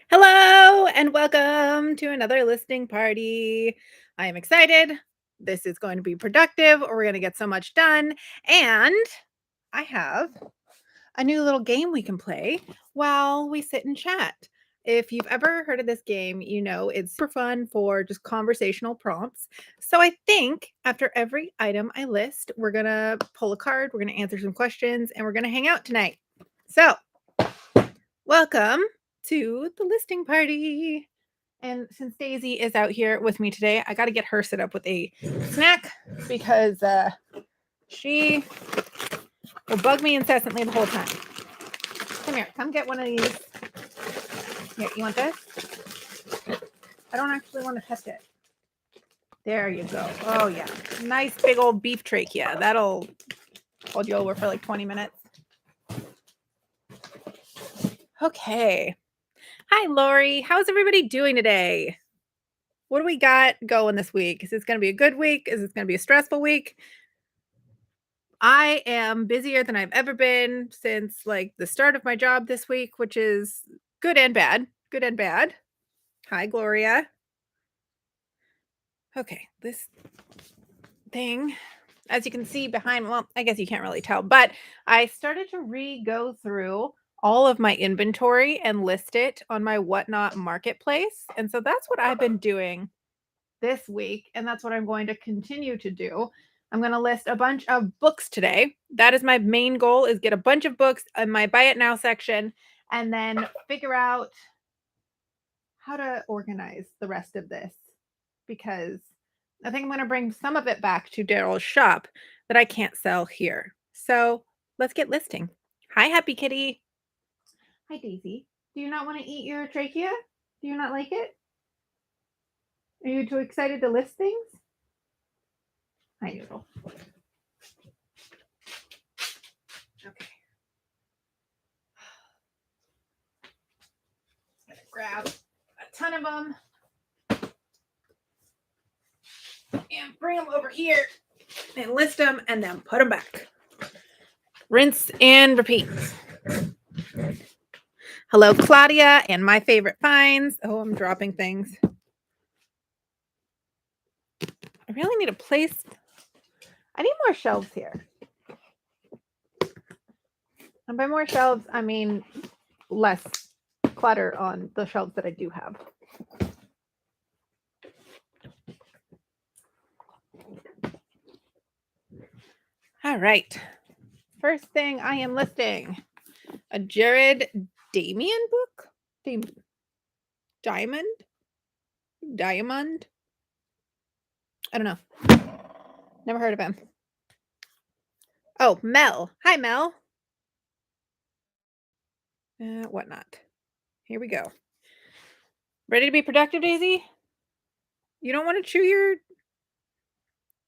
Hello and welcome to another listening party. I am excited. This is going to be productive. We're going to get so much done. And I have a new little game we can play while we sit and chat. If you've ever heard of this game, you know it's super fun for just conversational prompts. So I think after every item I list, we're going to pull a card, we're going to answer some questions, and we're going to hang out tonight. So, welcome to the listing party. And since Daisy is out here with me today, I got to get her set up with a snack because she will bug me incessantly the whole time. Come here, come get one of these. Here, you want this? I don't actually want to touch it. There you go. Oh, yeah. Nice big old beef trachea. That'll hold you over for like 20 minutes. Okay. Hi, Lori. How's everybody doing today? What do we got going this week? Is this going to be a good week? Is this going to be a stressful week? I am busier than I've ever been since like the start of my job this week, which is good and bad. Good and bad. Hi, Gloria. Okay, this thing, as you can see behind, well, I guess you can't really tell, but I started to go through all of my inventory and list it on my Whatnot marketplace. And so that's what I've been doing this week, and that's what I'm going to continue to do. I'm going to list a bunch of books today. That is my main goal, is get a bunch of books in my buy it now section and then figure out how to organize the rest of this, because I think I'm going to bring some of it back to Daryl's shop that I can't sell here. So let's get listing. Hi, Happy Kitty. Hi, Daisy. Do you not want to eat your trachea? Do you not like it? Are you too excited to list things? Hi, Noodle. Okay. I'm gonna grab a ton of them and bring them over here and list them and then put them back. Rinse and repeat. Hello, Claudia, and my favorite finds. Oh, I'm dropping things. I really need a place. I need more shelves here. And by more shelves, I mean less clutter on the shelves that I do have. All right. First thing I am listing, a Jared Damian book? Diamond? I don't know. Never heard of him. Oh, Mel. Hi, Mel. Whatnot. Here we go. Ready to be productive, Daisy? You don't want to chew your...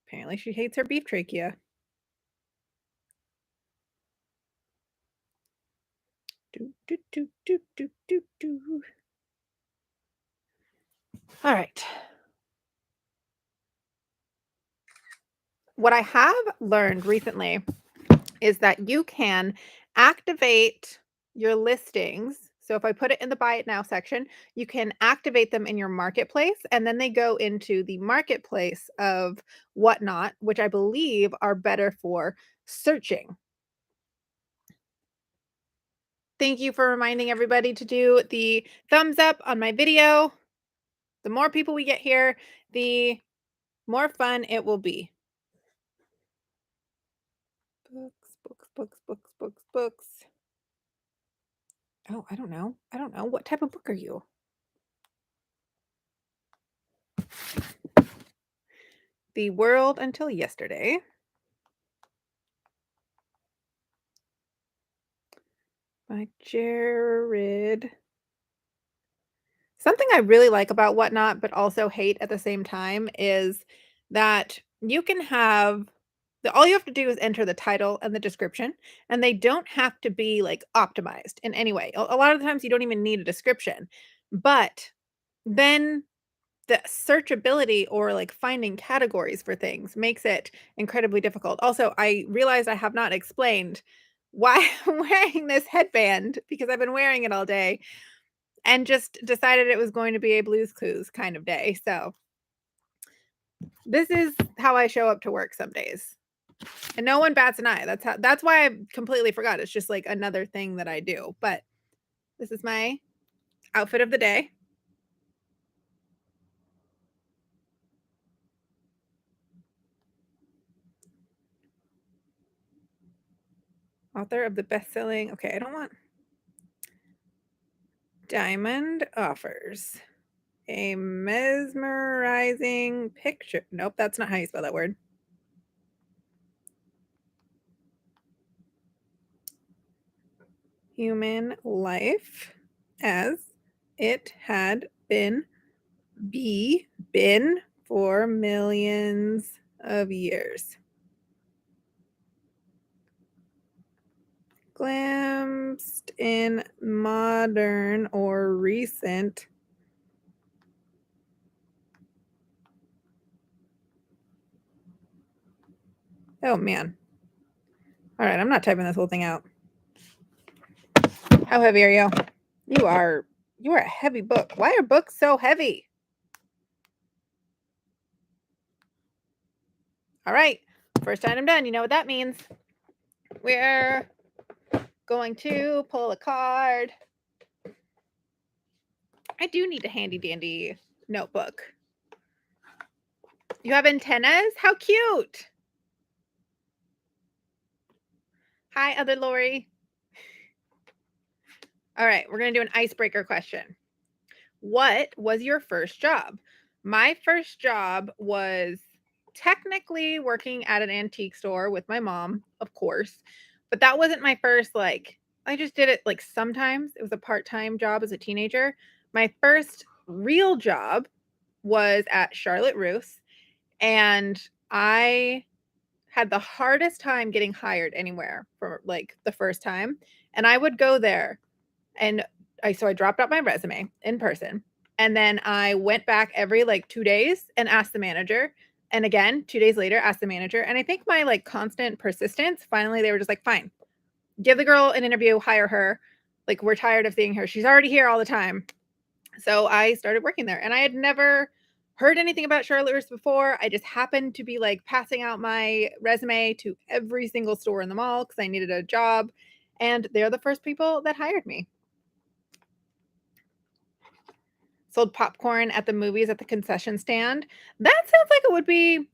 Apparently she hates her beef trachea. All right. What I have learned recently is that you can activate your listings. So if I put it in the buy it now section, you can activate them in your marketplace, and then they go into the marketplace of Whatnot, which I believe are better for searching. Thank you for reminding everybody to do the thumbs up on my video. The more people we get here, the more fun it will be. Books. Oh, I don't know. What type of book are you? The World Until Yesterday. By Jared. Something I really like about Whatnot, but also hate at the same time, is that you can have all you have to do is enter the title and the description, and they don't have to be like optimized in any way. A lot of the times you don't even need a description, but then the searchability or like finding categories for things makes it incredibly difficult. Also, I realize I have not explained why I'm wearing this headband, because I've been wearing it all day. and just decided it was going to be a Blue's Clues kind of day. So this is how I show up to work some days. And no one bats an eye. That's why I completely forgot. It's just like another thing that I do. But this is my outfit of the day. Author of the best-selling. Okay, I don't want Diamond offers a mesmerizing picture. Nope, that's not how you spell that word. Human life as it had been for millions of years. Glimpsed in modern or recent oh man. All right, I'm not typing this whole thing out. How heavy are you? You are a heavy book. Why are books so heavy? All right, first item done. You know what that means. We're going to pull a card. I do need a handy dandy notebook. You have antennas? How cute. Hi, other Lori. All right, we're going to do an icebreaker question. What was your first job? My first job was technically working at an antique store with my mom, of course, but that wasn't my first, like, I just did it like sometimes. It was a part-time job as a teenager. My first real job was at Charlotte Russe, and I had the hardest time getting hired anywhere for like the first time. And I would go there and I dropped out my resume in person. And then I went back every like 2 days and asked the manager. And again, 2 days later, asked the manager. And I think my like constant persistence, finally, they were just like, fine, give the girl an interview, hire her. Like, we're tired of seeing her. She's already here all the time. So I started working there, and I had never heard anything about Charlotte Russe before. I just happened to be like passing out my resume to every single store in the mall because I needed a job. And they're the first people that hired me. Sold popcorn at the movies at the concession stand. That sounds like it would be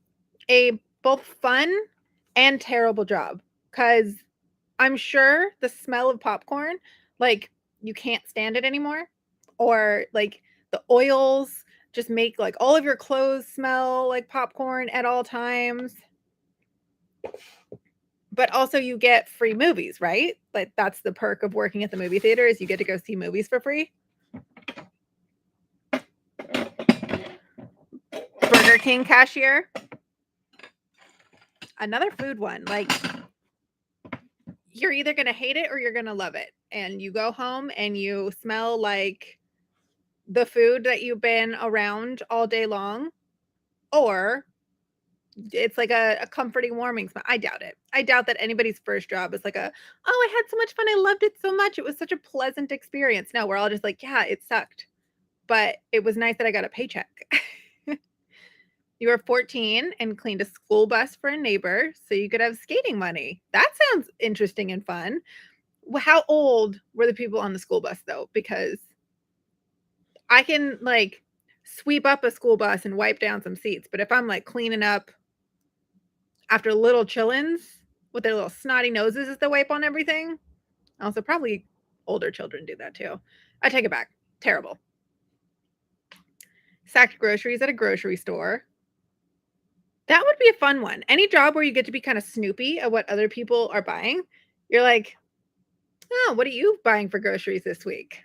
a both fun and terrible job because I'm sure the smell of popcorn, like, you can't stand it anymore, or like the oils just make like all of your clothes smell like popcorn at all times. But also you get free movies, right? Like that's the perk of working at the movie theater is you get to go see movies for free. Burger King cashier. Another food one. Like you're either going to hate it or you're going to love it. And you go home and you smell like the food that you've been around all day long, or it's like a comforting, warming smell. I doubt it. I doubt that anybody's first job is like oh, I had so much fun. I loved it so much. It was such a pleasant experience. No, we're all just like, yeah, it sucked, but it was nice that I got a paycheck. You were 14 and cleaned a school bus for a neighbor so you could have skating money. That sounds interesting and fun. How old were the people on the school bus though? Because I can like sweep up a school bus and wipe down some seats, but if I'm like cleaning up after little chillins with their little snotty noses as they wipe on everything, also probably older children do that too. I take it back. Terrible. Sacked groceries at a grocery store. That would be a fun one. Any job where you get to be kind of snoopy at what other people are buying. You're like, oh, what are you buying for groceries this week?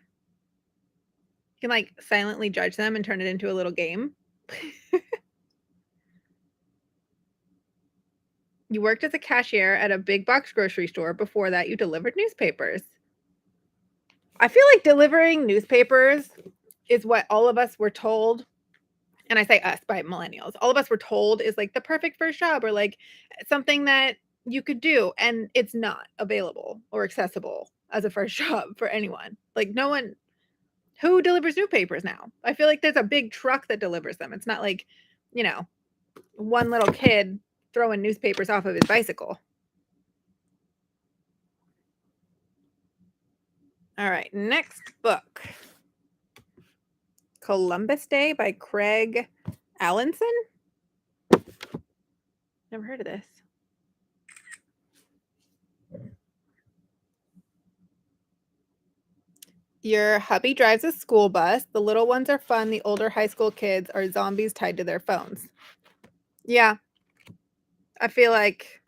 You can like silently judge them and turn it into a little game. You worked as a cashier at a big box grocery store. Before that, you delivered newspapers. I feel like delivering newspapers is what all of us were told. And I say us by millennials. All of us were told is like the perfect first job or like something that you could do. And it's not available or accessible as a first job for anyone. Like no one Who delivers newspapers now? I feel like there's a big truck that delivers them. It's not like, you know, one little kid throwing newspapers off of his bicycle. All right, next book. Columbus Day by Craig Allenson. Never heard of this. Your hubby drives a school bus. The little ones are fun. The older high school kids are zombies tied to their phones. Yeah, I feel like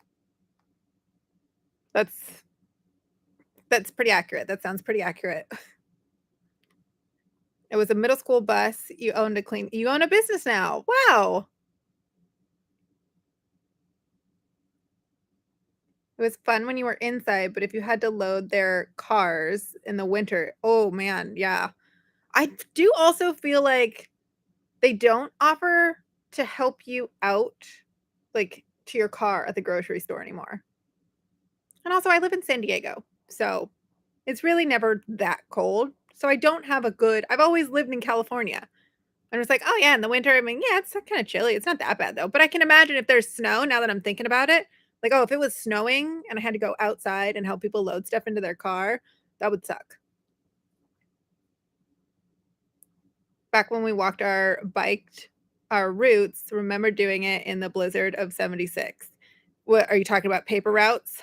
that's pretty accurate. That sounds pretty accurate. It was a middle school bus. You own a business now. Wow. It was fun when you were inside, but if you had to load their cars in the winter, oh man, yeah. I do also feel like they don't offer to help you out, like, to your car at the grocery store anymore. And also, I live in San Diego, so it's really never that cold. So I don't have a good I've always lived in California. And it's like, "Oh, yeah, in the winter, I mean, yeah, it's kinda chilly. It's not that bad, though." But I can imagine if there's snow, now that I'm thinking about it, like, oh, if it was snowing and I had to go outside and help people load stuff into their car, that would suck. Back when we walked our routes, remember doing it in the blizzard of '76. What are you talking about, paper routes?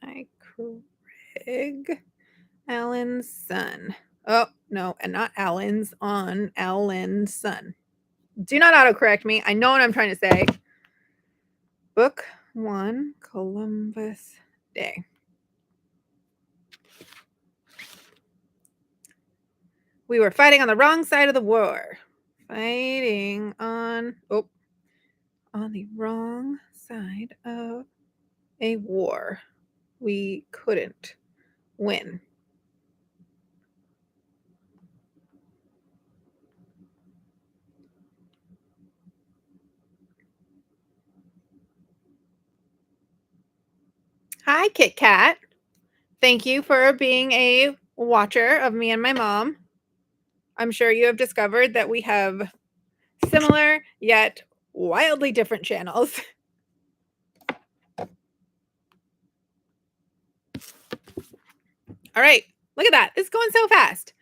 By Craig Allen's son. Oh, no, and not Allen's on Allen's son. Do not autocorrect me. I know what I'm trying to say. Book 1, Columbus Day. We were fighting on the wrong side of the war. Fighting on the wrong side of a war. We couldn't win. Hi, Kit Kat. Thank you for being a watcher of me and my mom. I'm sure you have discovered that we have similar yet wildly different channels. All right, look at that. It's going so fast.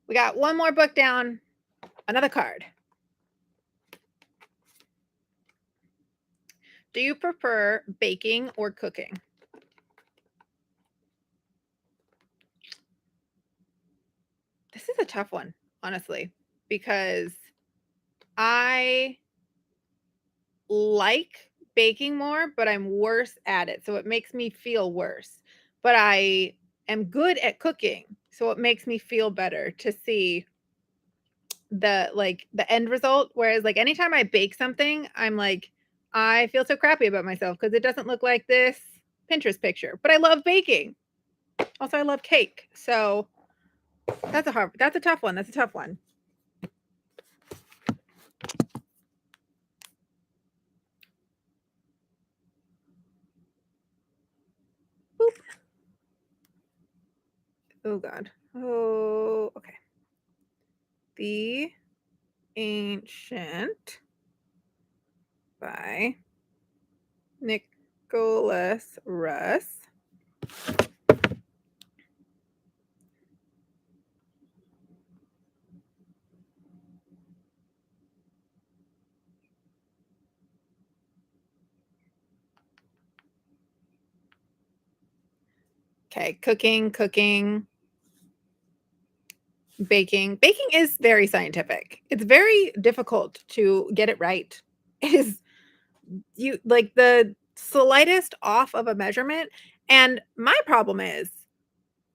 We got one more book down, another card. Do you prefer baking or cooking? This is a tough one, honestly, because I like baking more, but I'm worse at it. So it makes me feel worse. But I am good at cooking. So it makes me feel better to see the end result. Whereas like anytime I bake something, I'm like, I feel so crappy about myself because it doesn't look like this Pinterest picture. But I love baking. Also, I love cake. So that's a tough one. That's a tough one. Boop. Oh God. Oh, okay. The Ancient by Nicholas Russ. Okay, cooking, baking. Baking is very scientific. It's very difficult to get it right. It is you like the slightest off of a measurement. And my problem is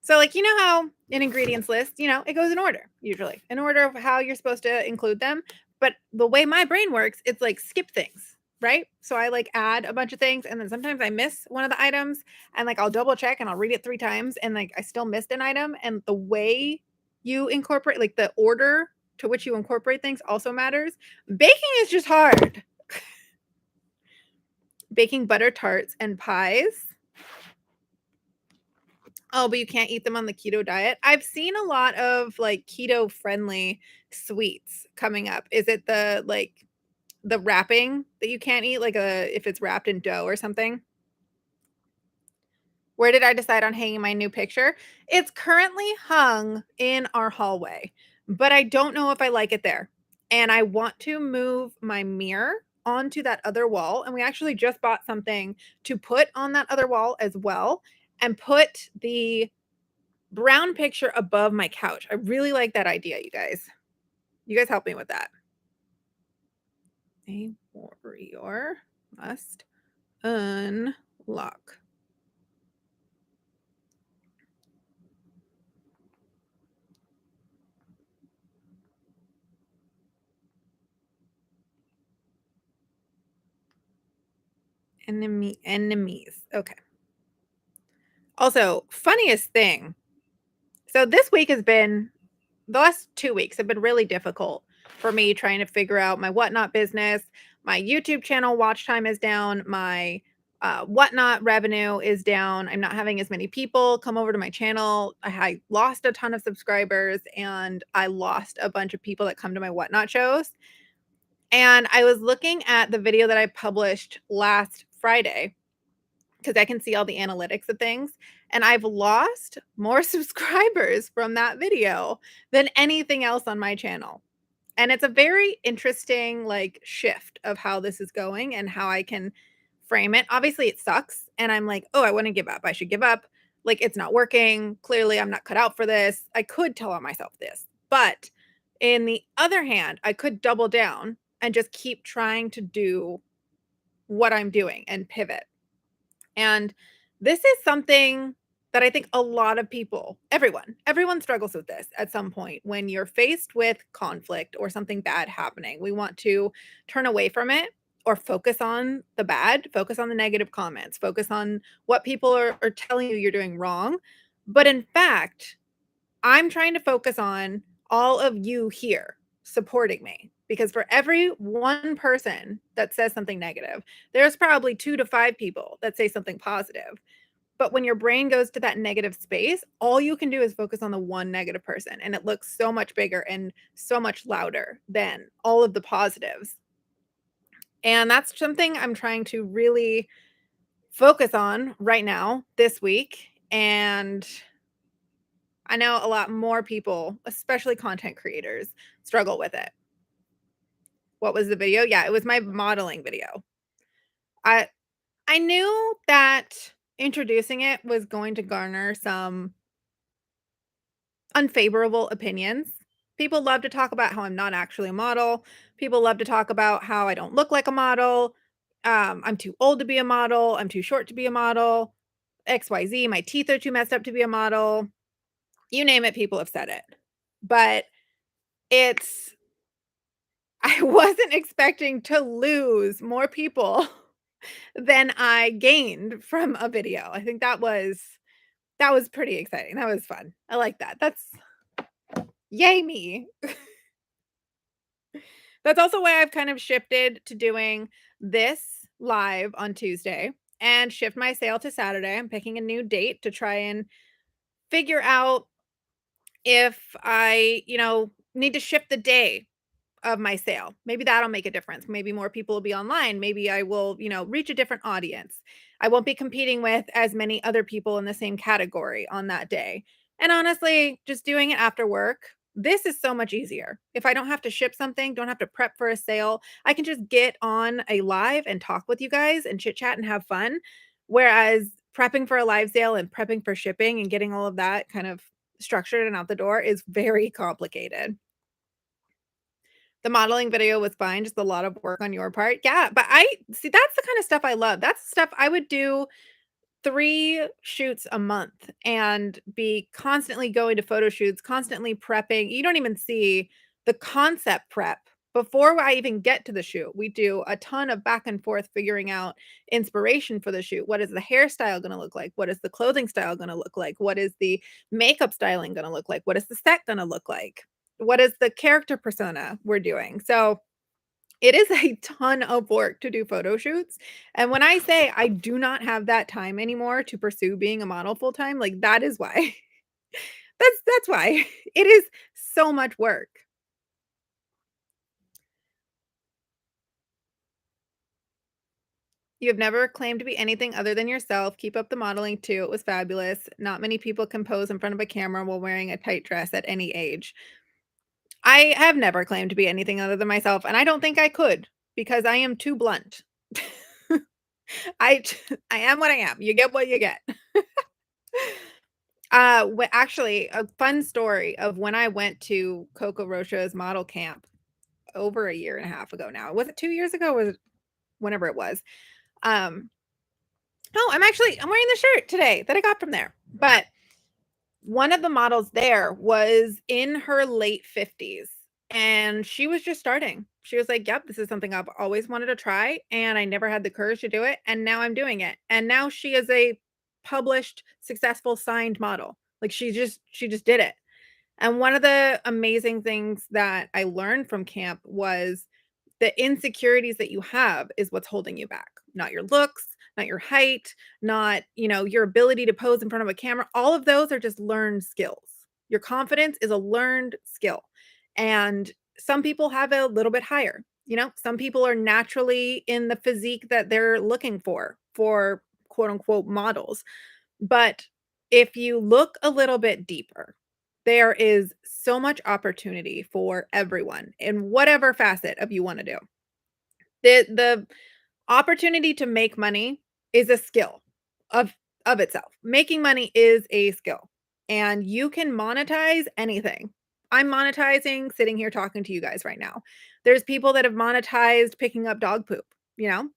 so, like, you know how an ingredients list, it goes in order, usually, in order of how you're supposed to include them. But the way my brain works, it's like skip things, right? So I like add a bunch of things, and then sometimes I miss one of the items, and like I'll double check and I'll read it 3 times, and like I still missed an item. And the way you incorporate, like the order to which you incorporate things also matters. Baking is just hard. baking butter tarts and pies. Oh, but you can't eat them on the keto diet? I've seen a lot of, like, keto-friendly sweets coming up. Is it the wrapping that you can't eat, like, if it's wrapped in dough or something? Where did I decide on hanging my new picture? It's currently hung in our hallway, but I don't know if I like it there. And I want to move my mirror onto that other wall. And we actually just bought something to put on that other wall as well and put the brown picture above my couch. I really like that idea, you guys. You guys help me with that. A warrior must unlock. Enemies. Okay. Also, funniest thing. So this week has been the last 2 weeks have been really difficult for me trying to figure out my Whatnot business. My YouTube channel watch time is down. My Whatnot revenue is down. I'm not having as many people come over to my channel. I lost a ton of subscribers and I lost a bunch of people that come to my Whatnot shows. And I was looking at the video that I published last Friday because I can see all the analytics of things. And I've lost more subscribers from that video than anything else on my channel. And it's a very interesting like shift of how this is going and how I can frame it. Obviously, it sucks. And I'm like, oh, I want to give up. I should give up. Like, it's not working. Clearly, I'm not cut out for this. I could tell myself this. But in the other hand, I could double down and just keep trying to do what I'm doing and pivot. And this is something that I think a lot of people, everyone struggles with this at some point when you're faced with conflict or something bad happening. We want to turn away from it or focus on the bad, focus on the negative comments, focus on what people are telling you you're doing wrong. But in fact, I'm trying to focus on all of you here supporting me because for every one person that says something negative, there's probably 2 to 5 people that say something positive. But when your brain goes to that negative space, all you can do is focus on the one negative person, and it looks so much bigger and so much louder than all of the positives. And that's something I'm trying to really focus on right now this week. And I know a lot more people, especially content creators, struggle with it. What was the video? Yeah, it was my modeling video. I I knew that introducing it was going to garner some unfavorable opinions. People love to talk about how I'm not actually a model. People love to talk about how I don't look like a model. I'm too old to be a model. I'm too short to be a model. XYZ. My teeth are too messed up to be a model. You name it, people have said it. But it's I wasn't expecting to lose more people than I gained from a video. I think that was pretty exciting. That was fun. I like that. That's yay me. That's also why I've kind of shifted to doing this live on Tuesday and shift my sale to Saturday. I'm picking a new date to try and figure out if I, need to shift the day of my sale. Maybe that'll make a difference. Maybe more people will be online. Maybe I will, reach a different audience. I won't be competing with as many other people in the same category on that day. And honestly, just doing it after work, this is so much easier. If I don't have to ship something, don't have to prep for a sale, I can just get on a live and talk with you guys and chit chat and have fun. Whereas prepping for a live sale and prepping for shipping and getting all of that kind of structured and out the door is very complicated. The modeling video was fine, just a lot of work on your part. Yeah, but I see, that's the kind of stuff I love. That's the stuff I would do 3 shoots a month and be constantly going to photo shoots, constantly prepping. You don't even see the concept prep before I even get to the shoot. We do a ton of back and forth figuring out inspiration for the shoot. What is the hairstyle going to look like? What is the clothing style going to look like? What is the makeup styling going to look like? What is the set going to look like? What is the character persona we're doing? So It is a ton of work to do photo shoots, and when I say I do not have that time anymore to pursue being a model full time, like, that is why. That's why. It is so much work. You have never claimed to be anything other than yourself. Keep up the modeling too. It was fabulous. Not many people can pose in front of a camera while wearing a tight dress at any age. I have never claimed to be anything other than myself, and I don't think I could because I am too blunt. I I am what I am. You get what you get. Actually, a fun story of when I went to Coco Rocha's model camp over a year and a half ago now. Was it 2 years ago? Was it whenever it was? Um, oh, I'm wearing the shirt today that I got from there. But one of the models there was in her late 50s, and she was just starting. She was like, "Yep, this is something I've always wanted to try, and I never had the courage to do it, and now I'm doing it." And now she is a published, successful, signed model. Like, she just did it. And one of the amazing things that I learned from camp was the insecurities that you have is what's holding you back, not your looks, not your height, not, your ability to pose in front of a camera. All of those are just learned skills. Your confidence is a learned skill. And some people have it a little bit higher. Some people are naturally in the physique that they're looking for quote unquote models. But if you look a little bit deeper, there is so much opportunity for everyone in whatever facet of you want to do. The opportunity to make money is a skill of itself. Making money is a skill, and you can monetize anything. I'm monetizing sitting here talking to you guys right now. There's people that have monetized picking up dog poop.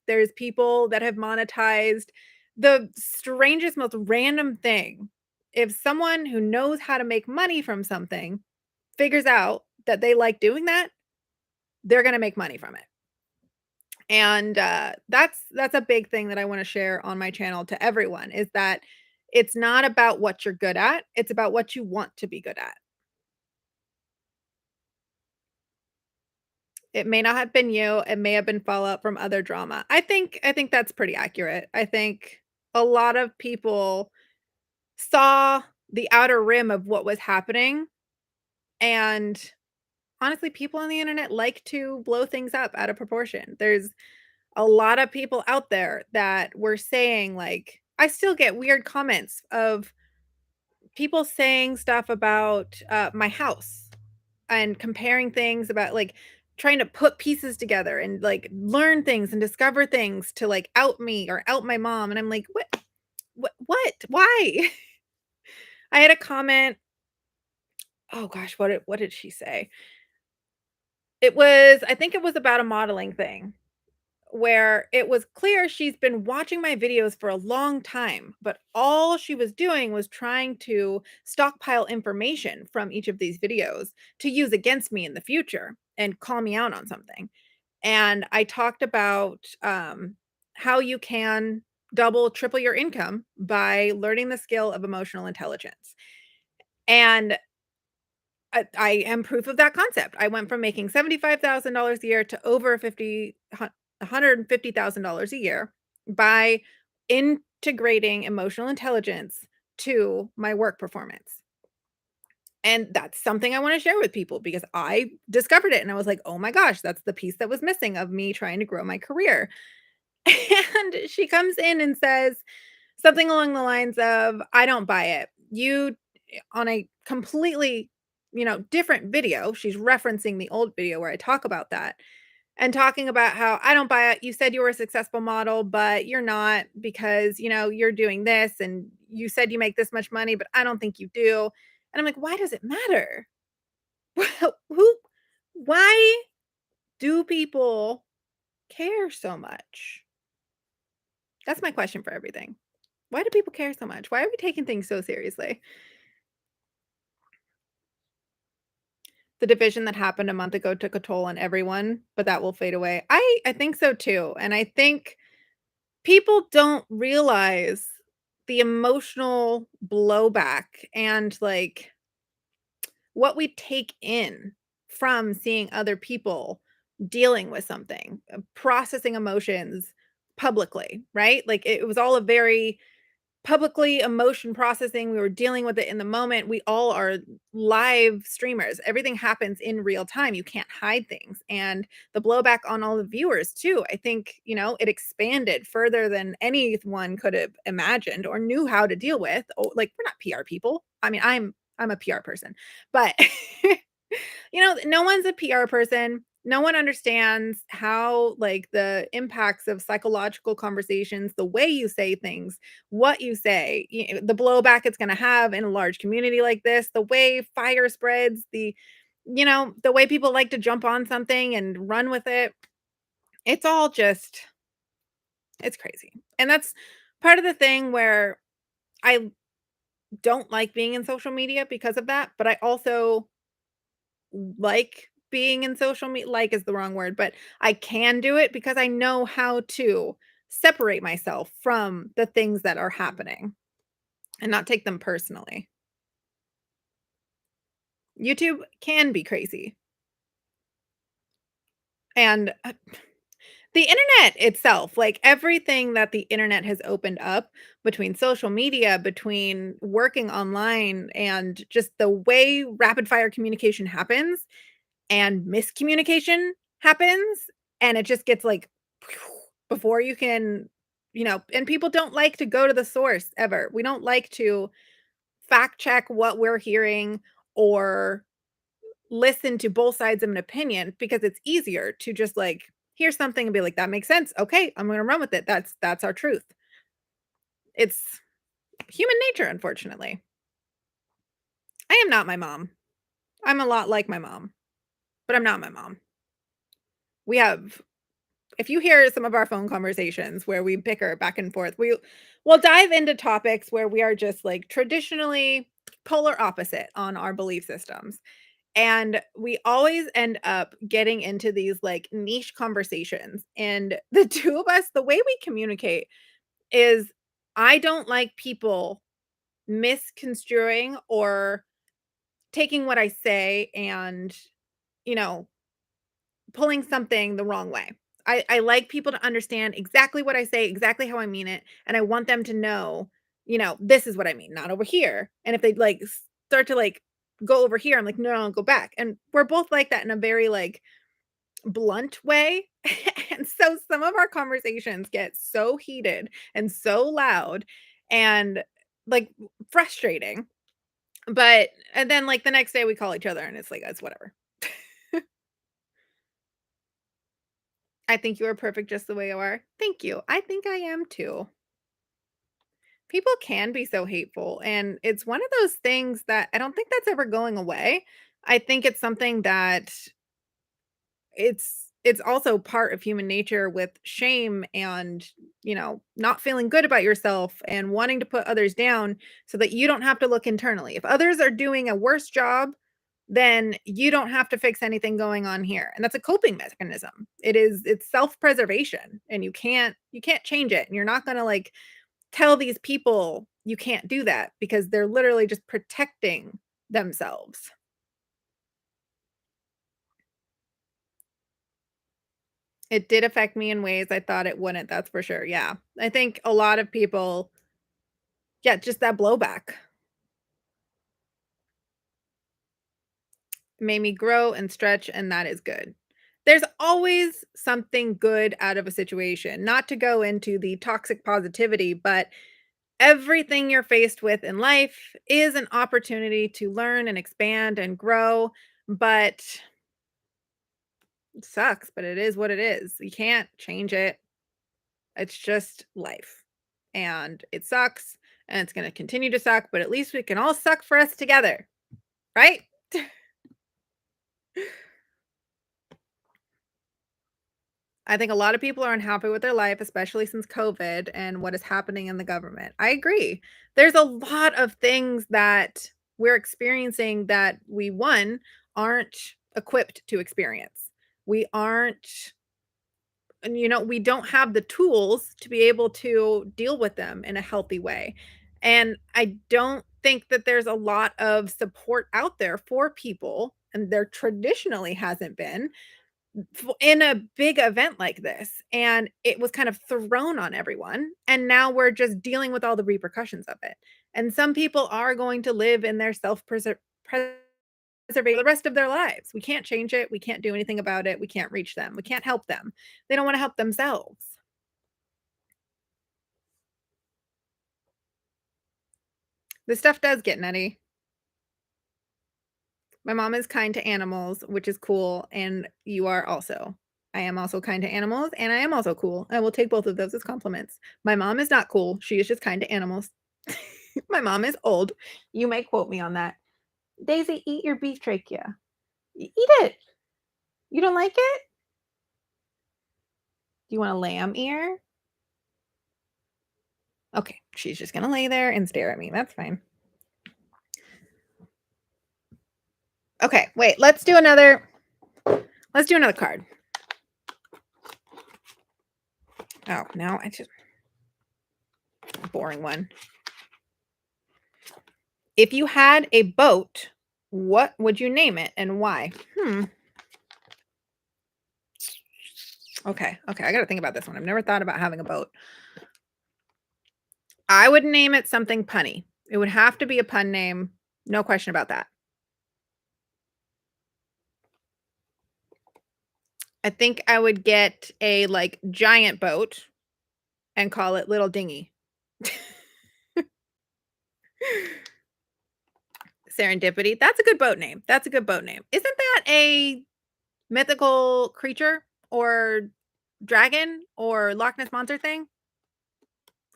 There's people that have monetized the strangest, most random thing. If someone who knows how to make money from something figures out that they like doing that, they're gonna make money from it. And, that's a big thing that I wanna share on my channel to everyone, is that it's not about what you're good at, it's about what you want to be good at. It may not have been you, it may have been fallout from other drama. I think that's pretty accurate. I think a lot of people saw the outer rim of what was happening, and honestly, people on the internet like to blow things up out of proportion. There's a lot of people out there that were saying, like, I still get weird comments of people saying stuff about, my house and comparing things about, like, trying to put pieces together and, like, learn things and discover things to, like, out me or out my mom, and I'm like, "What? What? Why?" I had a comment. Oh gosh, what did she say? I think it was about a modeling thing, where it was clear she's been watching my videos for a long time, but all she was doing was trying to stockpile information from each of these videos to use against me in the future and call me out on something. And I talked about how you can double, triple your income by learning the skill of emotional intelligence. And I am proof of that concept. I went from making $75,000 a year to over $150,000 a year by integrating emotional intelligence to my work performance. And that's something I want to share with people because I discovered it and I was like, "Oh my gosh, that's the piece that was missing of me trying to grow my career." And she comes in and says something along the lines of, "I don't buy it. You," on a completely, different video, she's referencing the old video where I talk about that and talking about how, "I don't buy it. You said you were a successful model, but you're not because, you're doing this and you said you make this much money, but I don't think you do." And I'm like, "Why does it matter?" Well, why do people care so much? That's my question for everything. Why do people care so much? Why are we taking things so seriously? The division that happened a month ago took a toll on everyone, but that will fade away. I think so too, and I think people don't realize the emotional blowback and, like, what we take in from seeing other people dealing with something, processing emotions publicly, right? Like it was all a very publicly emotion processing. We were dealing with it in the moment. We all are live streamers. Everything happens in real time. You can't hide things. And the blowback on all the viewers, too. I think, it expanded further than anyone could have imagined or knew how to deal with. Oh, like we're not PR people. I mean, I'm a PR person, but no one's a PR person. No one understands how like the impacts of psychological conversations, the way you say things, what you say, the blowback it's going to have in a large community like this, the way fire spreads, the way people like to jump on something and run with it. It's all just it's crazy. And that's part of the thing where I don't like being in social media because of that, but I also like being in social media. Like is the wrong word, but I can do it because I know how to separate myself from the things that are happening and not take them personally. YouTube can be crazy. And the internet itself, like everything that the internet has opened up between social media, between working online, and just the way rapid fire communication happens and miscommunication happens, and it just gets like before you can, and people don't like to go to the source ever. We don't like to fact check what we're hearing or listen to both sides of an opinion because it's easier to just like hear something and be like, that makes sense. Okay, I'm gonna run with it. That's our truth. It's human nature, unfortunately. I am not my mom. I'm a lot like my mom, but I'm not my mom. We have if you hear some of our phone conversations where we bicker back and forth, will dive into topics where we are just like traditionally polar opposite on our belief systems. And we always end up getting into these like niche conversations. And the two of us, the way we communicate is I don't like people misconstruing or taking what I say and, you know, pulling something the wrong way. I like people to understand exactly what I say, exactly how I mean it, and I want them to know, this is what I mean, not over here. And if they like start to like go over here, I'm like, no, no, go back. And we're both like that in a very like blunt way. And so some of our conversations get so heated and so loud and like frustrating. But and then like the next day we call each other and it's like it's whatever. I think you are perfect just the way you are. Thank you. I think I am too. People can be so hateful, and it's one of those things that I don't think that's ever going away. I think it's something that it's also part of human nature with shame and, not feeling good about yourself and wanting to put others down so that you don't have to look internally. If others are doing a worse job, then you don't have to fix anything going on here. And that's a coping mechanism. It's self-preservation and you can't change it. And you're not going to like tell these people you can't do that because they're literally just protecting themselves. It did affect me in ways I thought it wouldn't, that's for sure, yeah. I think a lot of people yeah, just that blowback made me grow and stretch, and that is good. There's always something good out of a situation, not to go into the toxic positivity, but everything you're faced with in life is an opportunity to learn and expand and grow, but it sucks, but it is what it is. You can't change it. It's just life. And it sucks and it's going to continue to suck, but at least we can all suck for us together, right? I think a lot of people are unhappy with their life, especially since COVID and what is happening in the government. I agree. There's a lot of things that we're experiencing that we, one, aren't equipped to experience. We aren't and we don't have the tools to be able to deal with them in a healthy way. And I don't think that there's a lot of support out there for people, and there traditionally hasn't been in a big event like this, and it was kind of thrown on everyone, and now we're just dealing with all the repercussions of it. And some people are going to live in their preservation the rest of their lives. We can't change it. We can't do anything about it. We can't reach them. We can't help them. They don't want to help themselves. This stuff does get nutty. My mom is kind to animals, which is cool, and you are also. I am also kind to animals, and I am also cool. I will take both of those as compliments. My mom is not cool. She is just kind to animals. My mom is old. You may quote me on that. Daisy, eat your beef trachea. Eat it. You don't like it? Do you want a lamb ear? Okay, she's just gonna lay there and stare at me. That's fine. Okay, wait, let's do another card. Oh, no, I just boring one. If you had a boat, what would you name it and why? Okay, I gotta think about this one. I've never thought about having a boat. I would name it something punny. It would have to be a pun name, no question about that. I think I would get a, like, giant boat and call it Little Dinghy. Serendipity, that's a good boat name. That's a good boat name. Isn't that a mythical creature or dragon or Loch Ness monster thing?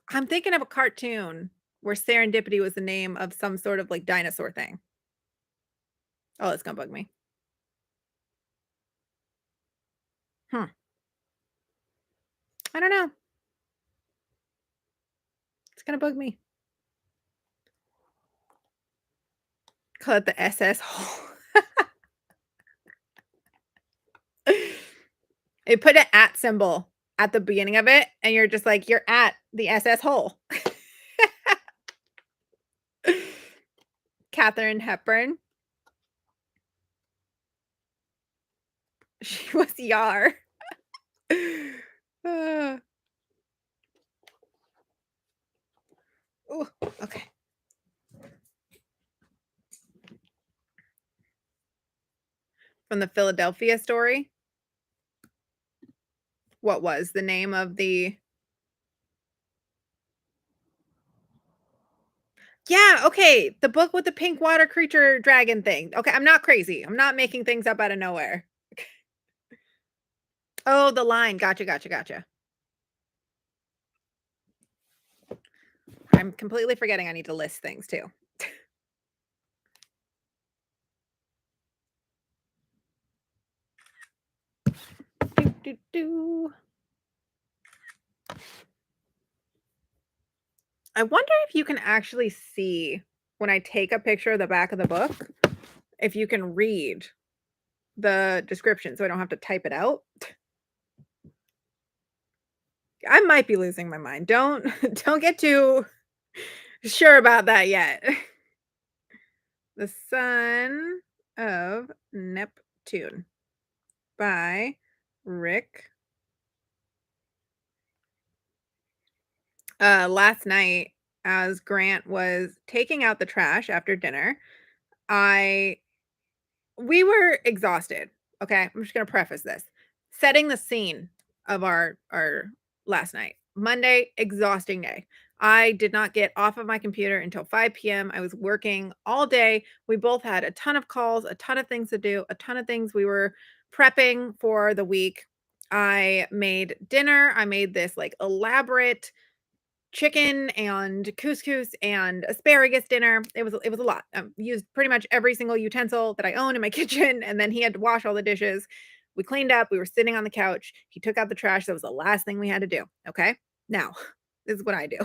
I'm thinking of a cartoon where Serendipity was the name of some sort of, like, dinosaur thing. Oh, it's gonna bug me. Hmm, I don't know. It's gonna bug me. Call it the SS hole. It put an at symbol at the beginning of it, and you're just like, "You're at the SS hole." Katharine Hepburn. She was Yar. Uh, ooh, okay. From the Philadelphia story? What was the name of the Yeah, okay, the book with the pink water creature dragon thing. Okay, I'm not crazy. I'm not making things up out of nowhere. Oh, The Line. Gotcha, gotcha, gotcha. I'm completely forgetting I need to list things too. Do, do, do. I wonder if you can actually see when I take a picture of the back of the book, if you can read the description so I don't have to type it out. I might be losing my mind. Don't don't get too sure about that yet. The Son of Neptune by Rick. Last night, as Grant was taking out the trash after dinner, I we were exhausted. Okay, I'm just gonna preface this. Setting the scene of our last night. Monday, exhausting day. I did not get off of my computer until 5 p.m. I was working all day. We both had a ton of calls, a ton of things to do, a ton of things we were prepping for the week. I made dinner. I made this like elaborate chicken and couscous and asparagus dinner. It was a lot. Used pretty much every single utensil that I own in my kitchen, and then he had to wash all the dishes. We cleaned up. We were sitting on the couch. He took out the trash. That was the last thing we had to do. Okay. Now, this is what I do.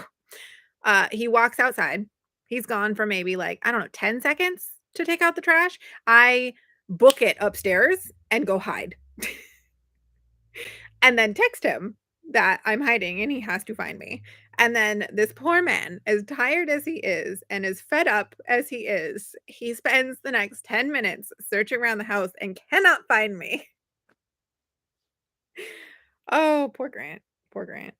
He walks outside. He's gone for maybe like, I don't know, 10 seconds to take out the trash. I book it upstairs and go hide and then text him that I'm hiding and he has to find me. And then this poor man, as tired as he is and as fed up as he spends the next 10 minutes searching around the house and cannot find me. Oh, poor Grant. Poor Grant.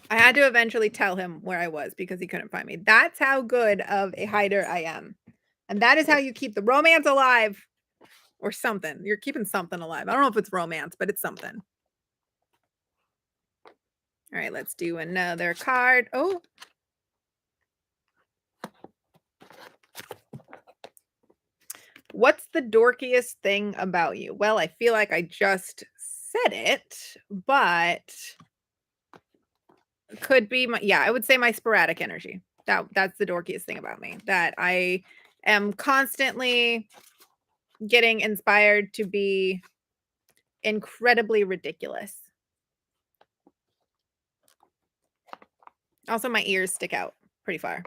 I had to eventually tell him where I was because he couldn't find me. That's how good of a hider I am. And that is how you keep the romance alive or something. You're keeping something alive. I don't know if it's romance, but it's something. All right, let's do another card. Oh, what's the dorkiest thing about you? Well, I feel like I just said it, but could be my, yeah, I would say my sporadic energy. That's the dorkiest thing about me. That I am constantly getting inspired to be incredibly ridiculous. Also, my ears stick out pretty far.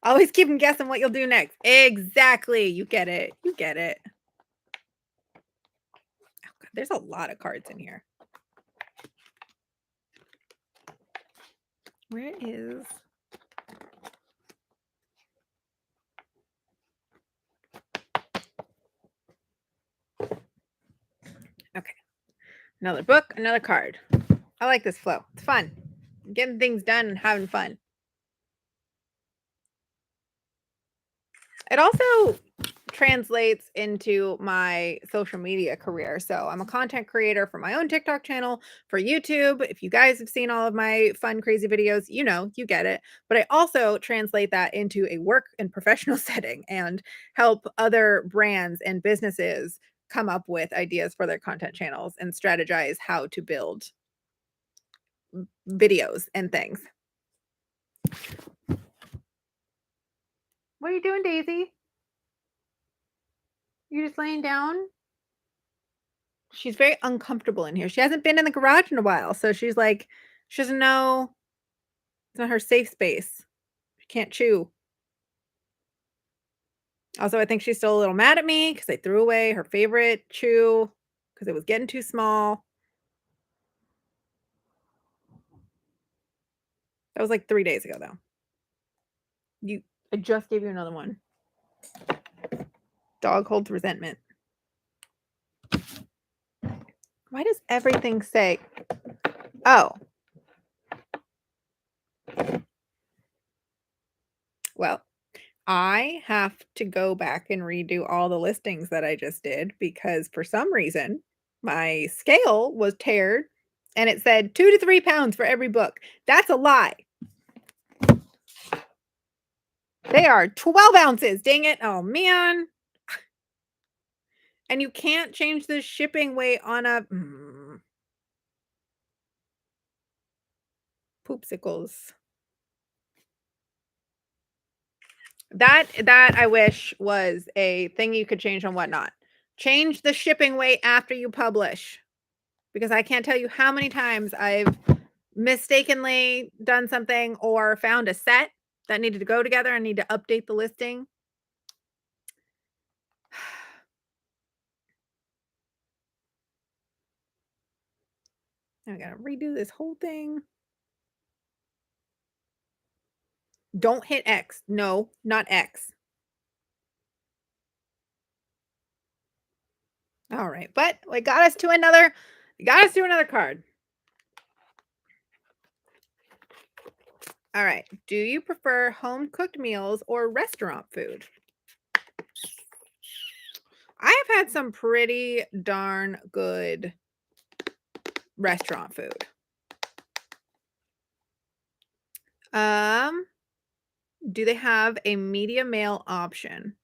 Always keep them guessing what you'll do next. Exactly. You get it. You get it. Oh, God, there's a lot of cards in here. Where is... Okay. Another book, another card. I like this flow. It's fun. Getting things done and having fun. It also translates into my social media career. So I'm a content creator for my own TikTok channel, for YouTube. If you guys have seen all of my fun, crazy videos, you know, you get it. But I also translate that into a work and professional setting and help other brands and businesses come up with ideas for their content channels and strategize how to build videos and things. What are you doing, Daisy? You're just laying down? She's very uncomfortable in here. She hasn't been in the garage in a while, so she's like, she doesn't know, it's not her safe space. She can't chew. Also, I think she's still a little mad at me because I threw away her favorite chew because it was getting too small. That was like 3 days ago, though. I just gave you another one. Dog holds resentment. Why does everything say, oh, well, I have to go back and redo all the listings that I just did because for some reason my scale was teared and it said 2 to 3 pounds for every book. That's a lie. They are 12 ounces. Dang it. Oh, man. And you can't change the shipping weight on a poopsicles. That I wish was a thing you could change on Whatnot. Change the shipping weight after you publish. Because I can't tell you how many times I've mistakenly done something or found a set that needed to go together and need to update the listing. I gotta redo this whole thing. Don't hit X. No, not X. All right, but we got us to another card. All right. Do you prefer home cooked meals or restaurant food? I have had some pretty darn good restaurant food. Do they have a medium meal option?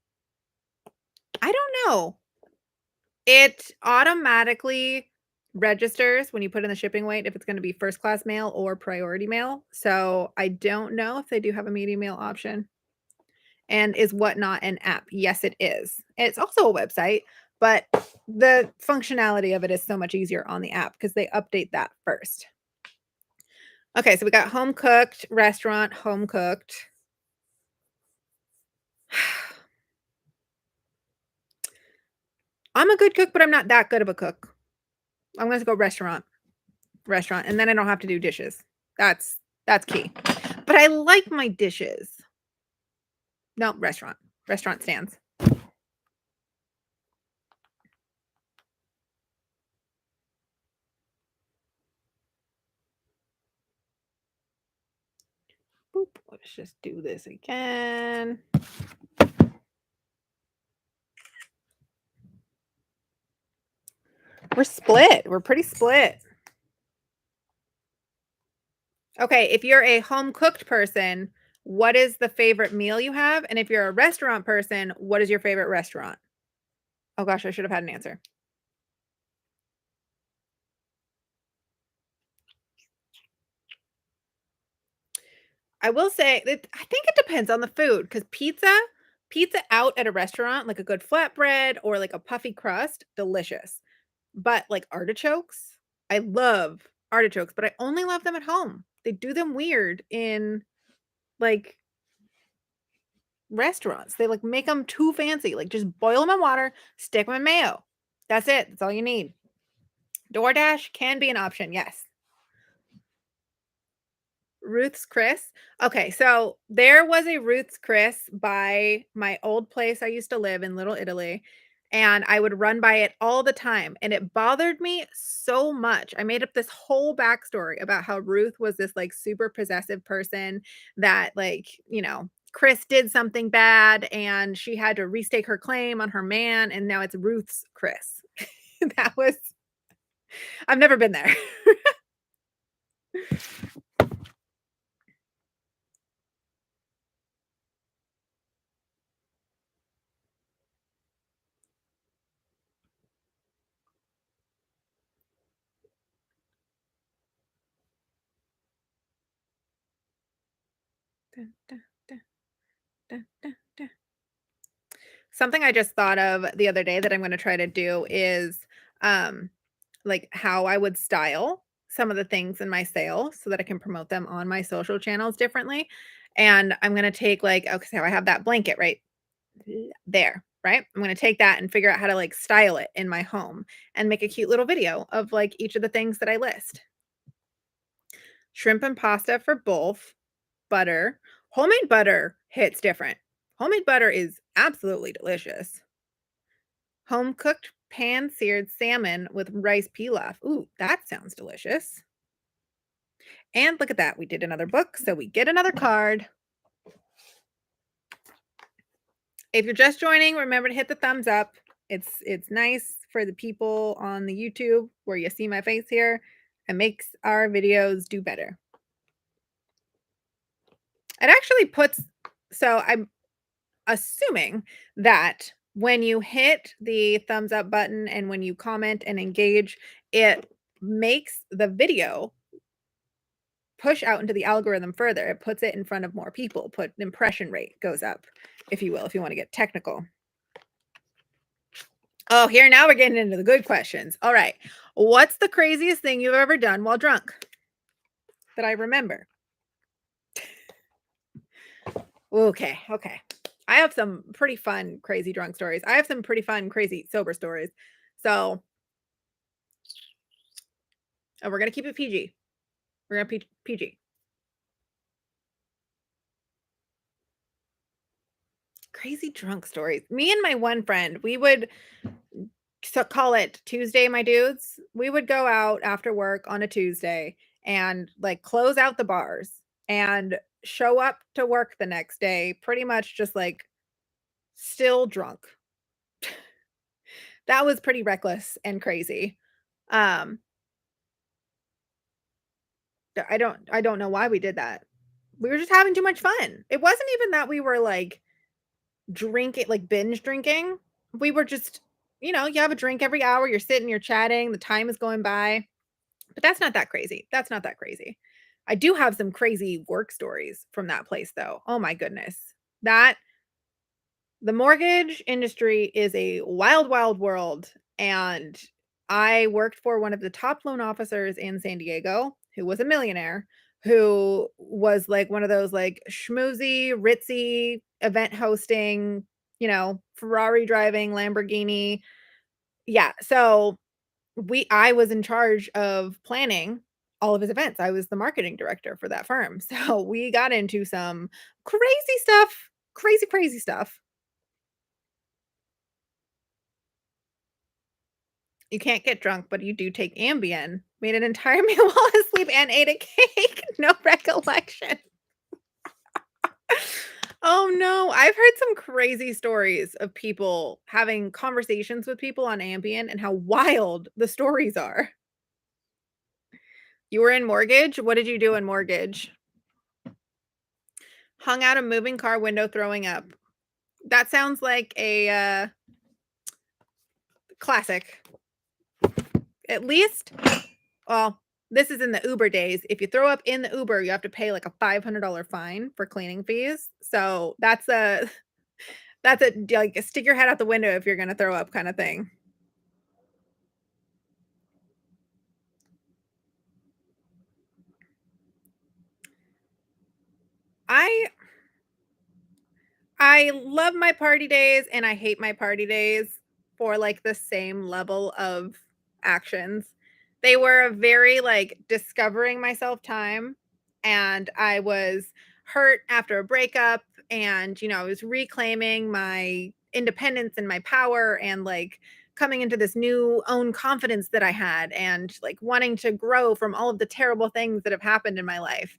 I don't know. It automatically registers when you put in the shipping weight if it's going to be first class mail or priority mail. So I don't know if they do have a medium mail option. And is Whatnot an app? Yes, it is. It's also a website, but the functionality of it is so much easier on the app because they update that first. Okay, so we got home cooked, restaurant, home cooked. I'm a good cook, but I'm not that good of a cook. I'm going to go restaurant, and then I don't have to do dishes. That's key. But I like my dishes. No, restaurant. restaurant stands. Boop. Let's just do this again. We're split. We're pretty split. Okay, if you're a home cooked person, what is the favorite meal you have? And if you're a restaurant person, what is your favorite restaurant? Oh gosh, I should have had an answer. I will say that I think it depends on the food because pizza out at a restaurant, like a good flatbread or like a puffy crust, delicious. But like artichokes, I love artichokes, but I only love them at home. They do them weird in like restaurants. They like make them too fancy. Like just boil them in water, stick them in mayo. That's it. That's all you need. DoorDash can be an option. Yes. Ruth's Chris. Okay, so there was a Ruth's Chris by my old place I used to live in Little Italy, and I would run by it all the time, and it bothered me so much. I made up this whole backstory about how Ruth was this like super possessive person that like, Chris did something bad and she had to restake her claim on her man, and now it's Ruth's Chris. That was I've never been there. Dun, dun, dun, dun, dun, dun. Something I just thought of the other day that I'm gonna try to do is, um, like, how I would style some of the things in my sale so that I can promote them on my social channels differently, and I'm gonna take, like okay, so I have that blanket right there, right? I'm gonna take that and figure out how to, like, style it in my home and make a cute little video of, like, each of the things that I list. Shrimp and pasta for both, butter. Homemade butter hits different. Homemade butter is absolutely delicious. Home cooked pan seared salmon with rice pilaf. Ooh, that sounds delicious. And look at that. We did another book, so we get another card. If you're just joining, remember to hit the thumbs up. It's nice for the people on the YouTube where you see my face here. It makes our videos do better. It actually puts so I'm assuming that when you hit the thumbs up button and when you comment and engage, it makes the video push out into the algorithm further. It puts it in front of more people. Put impression rate goes up, if you will, if you want to get technical. Oh, here now we're getting into the good questions. All right. What's the craziest thing you've ever done while drunk that I remember? Okay. Okay. I have some pretty fun, crazy drunk stories. I have some pretty fun, crazy sober stories. So we're going to keep it PG. We're going to PG. Crazy drunk stories. Me and my one friend, we would call it Tuesday, my dudes. We would go out after work on a Tuesday and like close out the bars and show up to work the next day pretty much just like still drunk. That was pretty reckless and crazy. Um I don't know why we did that. We were just having too much fun. It wasn't even that we were like drinking like binge drinking. We were just, you have a drink every hour, you're sitting, you're chatting, the time is going by. But that's not that crazy. That's not that crazy. I do have some crazy work stories from that place though. Oh my goodness. That the mortgage industry is a wild, wild world. And I worked for one of the top loan officers in San Diego who was a millionaire, who was like one of those like schmoozy, ritzy event hosting, Ferrari driving, Lamborghini. Yeah. So I was in charge of planning all of his events. I was the marketing director for that firm. So we got into some crazy stuff, crazy, crazy stuff. You can't get drunk, but you do take Ambien. Made an entire meal while asleep and ate a cake. No recollection. Oh, no. I've heard some crazy stories of people having conversations with people on Ambien and how wild the stories are. You were in mortgage? What did you do in mortgage? Hung out a moving car window throwing up. That sounds like a, classic. At least well, this is in the Uber days. If you throw up in the Uber, you have to pay, like, a $500 fine for cleaning fees. So, that's a like, stick your head out the window if you're gonna throw up kinda thing. I I love my party days and I hate my party days for, like, the same level of actions. They were a very, like, discovering myself time, and I was hurt after a breakup, and, I was reclaiming my independence and my power and, like, coming into this new own confidence that I had and, like, wanting to grow from all of the terrible things that have happened in my life.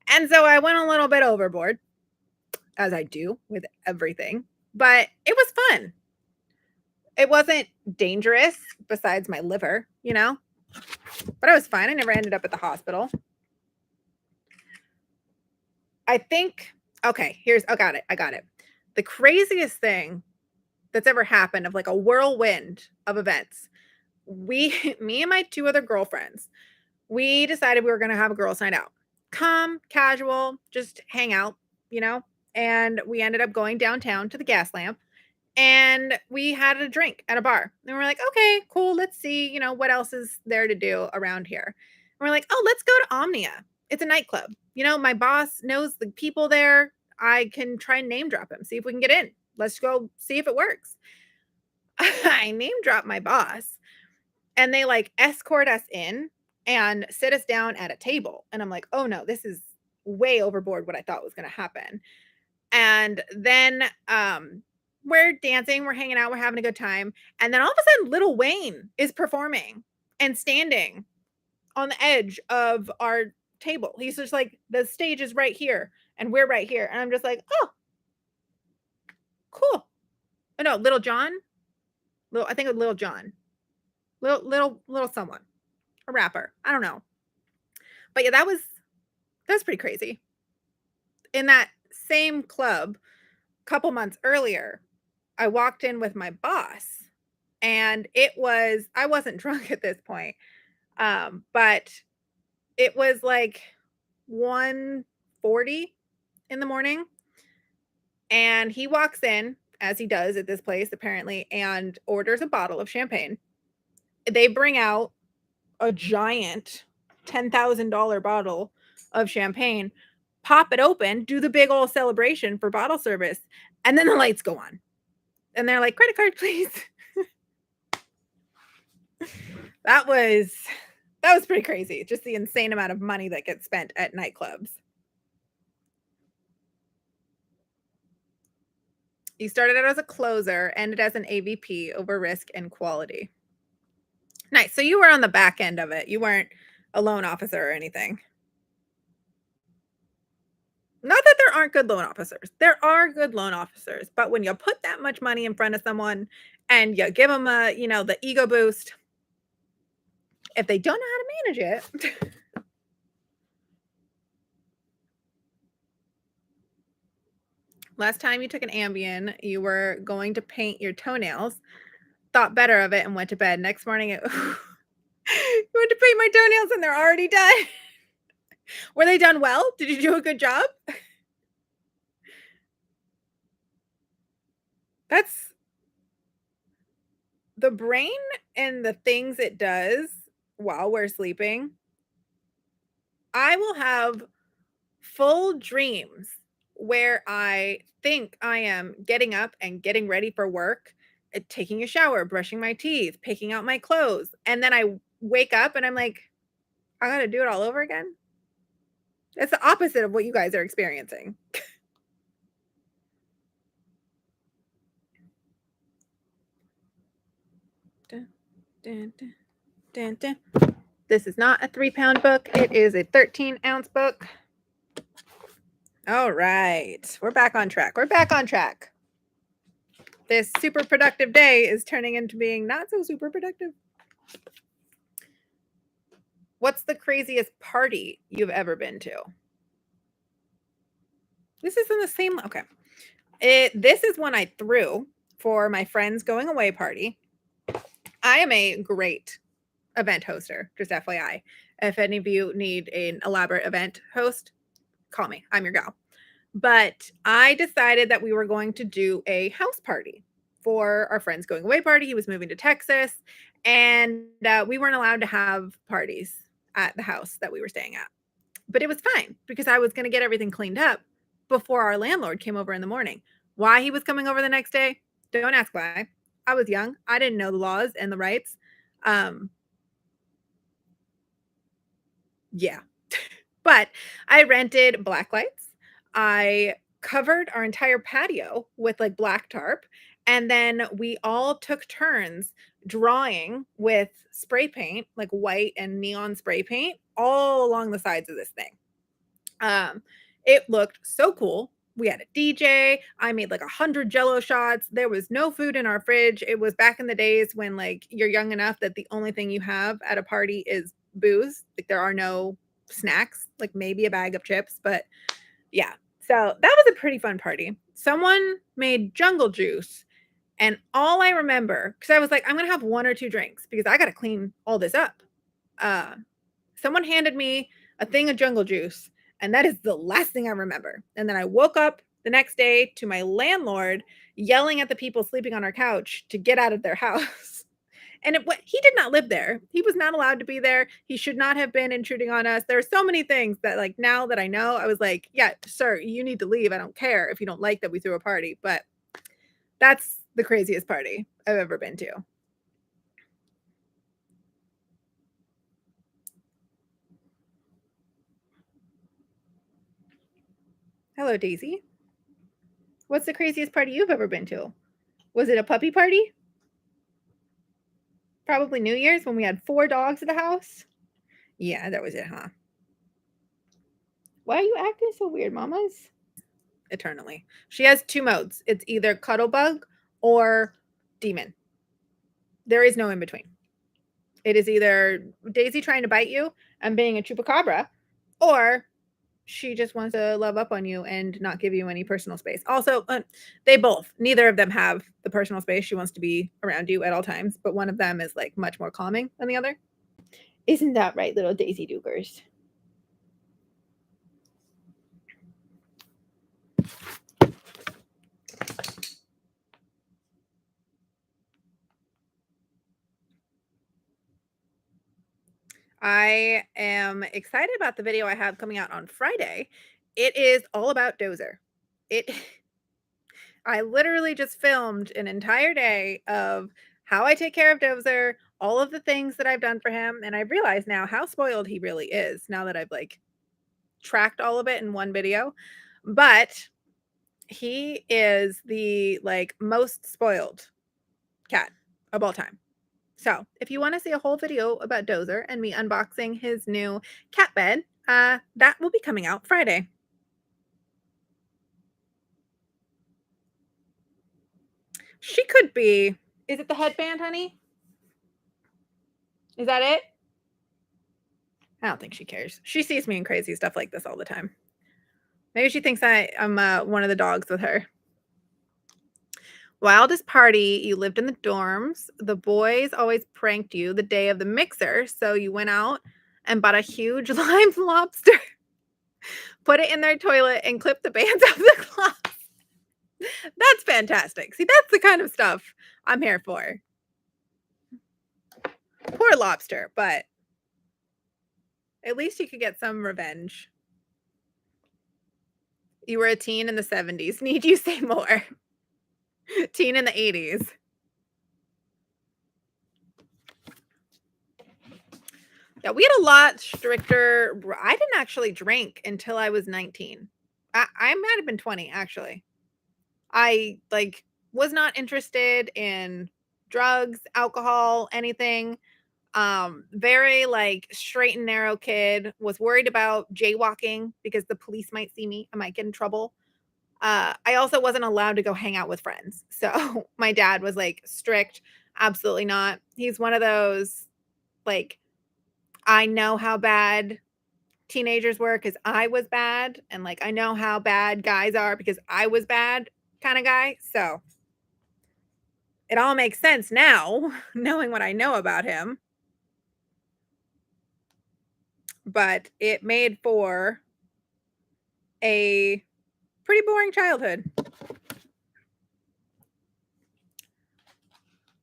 And so I went a little bit overboard as I do with everything, but it was fun. It wasn't dangerous besides my liver, but I was fine. I never ended up at the hospital. I think okay, I got it. I got it. The craziest thing that's ever happened of like a whirlwind of events. Me and my two other girlfriends, we decided we were going to have a girls' night out. Come, casual, just hang out, you know? And we ended up going downtown to the gas lamp and we had a drink at a bar. And we're like, okay, cool. Let's see, what else is there to do around here. And we're like, oh, let's go to Omnia. It's a nightclub. My boss knows the people there. I can try and name drop him, see if we can get in. Let's go see if it works. I name drop my boss and they like escort us in and sit us down at a table. And I'm like, oh no, this is way overboard what I thought was going to happen. And then we're dancing, we're hanging out, we're having a good time. And then all of a sudden, Little Wayne is performing and standing on the edge of our table. He's just like, the stage is right here, and we're right here. And I'm just like, oh, cool. Oh no, Little John. I think of Little John. Little someone. A rapper. I don't know. But yeah, that was pretty crazy. In that same club, a couple months earlier, I walked in with my boss and I wasn't drunk at this point. But it was like 1:40 in the morning and he walks in as he does at this place apparently and orders a bottle of champagne. They bring out a giant $10,000 bottle of champagne, pop it open, do the big old celebration for bottle service, and then the lights go on. And they're like, "Credit card, please." That was that was pretty crazy. Just the insane amount of money that gets spent at nightclubs. You started out as a closer, ended as an AVP over risk and quality. Nice. So you were on the back end of it. You weren't a loan officer or anything. Not that there aren't good loan officers. There are good loan officers, but when you put that much money in front of someone and you give them the ego boost, if they don't know how to manage it. Last time you took an Ambien, you were going to paint your toenails, thought better of it and went to bed. Next morning, you went to paint my toenails and they're already done. Were they done well? Did you do a good job? That's the brain and the things it does while we're sleeping. I will have full dreams where I think I am getting up and getting ready for work, taking a shower, brushing my teeth, picking out my clothes. And then I wake up and I'm like, I got to do it all over again. It's the opposite of what you guys are experiencing. Dun, dun, dun, dun. This is not a 3-pound book. It is a 13-ounce book. All right. We're back on track. We're back on track. This super productive day is turning into being not so super productive. What's the craziest party you've ever been to? This is in the same. Okay. This is one I threw for my friend's going away party. I am a great event hoster, just FYI. If any of you need an elaborate event host, call me. I'm your gal. But I decided that we were going to do a house party for our friend's going away party. He was moving to Texas, and we weren't allowed to have parties at the house that we were staying at. But it was fine because I was going to get everything cleaned up before our landlord came over in the morning. Why he was coming over the next day, don't ask why. I was young. I didn't know the laws and the rights. Yeah. But I rented black lights. I covered our entire patio with like black tarp. And then we all took turns drawing with spray paint, like white and neon spray paint, all along the sides of this thing. It looked so cool. We had a DJ. I made like 100 jello shots. There was no food in our fridge. It was back in the days when like you're young enough that the only thing you have at a party is booze. Like there are no snacks, like maybe a bag of chips, but yeah. So that was a pretty fun party. Someone made jungle juice, and all I remember, because I was like, I'm gonna have 1 or 2 drinks because I gotta clean all this up. Someone handed me a thing of jungle juice, and that is the last thing I remember. And then I woke up the next day to my landlord yelling at the people sleeping on our couch to get out of their house. And he did not live there. He was not allowed to be there. He should not have been intruding on us. There are so many things that, like, now that I know, I was like, yeah, sir, you need to leave. I don't care if you don't like that we threw a party. But that's the craziest party I've ever been to. Hello, Daisy. What's the craziest party you've ever been to? Was it a puppy party? Probably New Year's when we had 4 dogs at the house. Yeah, that was it, huh? Why are you acting so weird, mamas? Eternally. She has 2 modes. It's either Cuddlebug or Demon. There is no in between. It is either Daisy trying to bite you and being a chupacabra, or she just wants to love up on you and not give you any personal space. Also, they both, neither of them have the personal space. She wants to be around you at all times, but one of them is like much more calming than the other. Isn't that right, little Daisy Dugers? I am excited about the video I have coming out on Friday. It is all about Dozer. It I literally just filmed an entire day of how I take care of Dozer, all of the things that I've done for him, and I realize now how spoiled he really is now that I've like tracked all of it in one video. But he is the like most spoiled cat of all time. So if you want to see a whole video about Dozer and me unboxing his new cat bed, that will be coming out Friday. She could be. Is it the headband, honey? Is that it? I don't think she cares. She sees me in crazy stuff like this all the time. Maybe she thinks I'm one of the dogs with her. Wildest party, you lived in the dorms. The boys always pranked you the day of the mixer, so you went out and bought a huge live lobster, put it in their toilet, and clipped the bands off the cloth. That's fantastic. See, that's the kind of stuff I'm here for. Poor lobster, but at least you could get some revenge. You were a teen in the 70s. Need you say more? Teen in the 80s. Yeah, we had a lot stricter. I didn't actually drink until I was 19. I might have been 20, actually. I like was not interested in drugs, alcohol, anything. Very like straight and narrow kid, was worried about jaywalking because the police might see me. I might get in trouble. I also wasn't allowed to go hang out with friends. So my dad was like strict. Absolutely not. He's one of those like, I know how bad teenagers were because I was bad. And like, I know how bad guys are because I was bad kind of guy. So it all makes sense now, knowing what I know about him. But it made for a pretty boring childhood.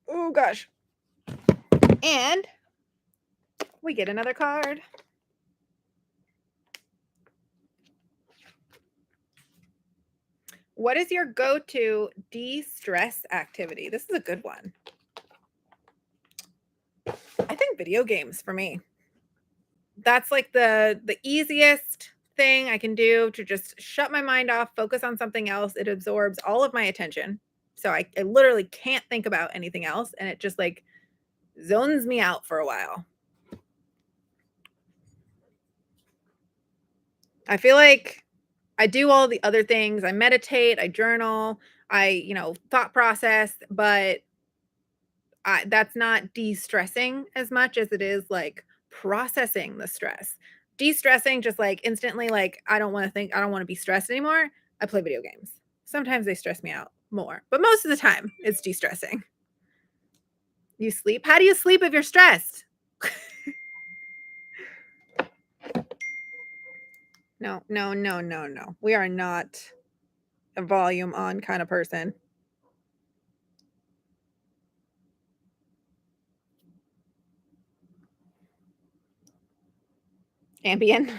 Oh gosh. And we get another card. What is your go-to de-stress activity? This is a good one. I think video games for me. That's like the easiest thing I can do to just shut my mind off, focus on something else. It absorbs all of my attention. So I literally can't think about anything else, and it just like zones me out for a while. I feel like I do all the other things. I meditate, I journal, I, thought process, but that's not de-stressing as much as it is like processing the stress. De-stressing just like instantly, like I don't want to think, I don't want to be stressed anymore. I play video games. Sometimes they stress me out more, but most of the time it's de-stressing. You sleep? How do you sleep if you're stressed? No, no, no, no, no. We are not a volume on kind of person. Ambient,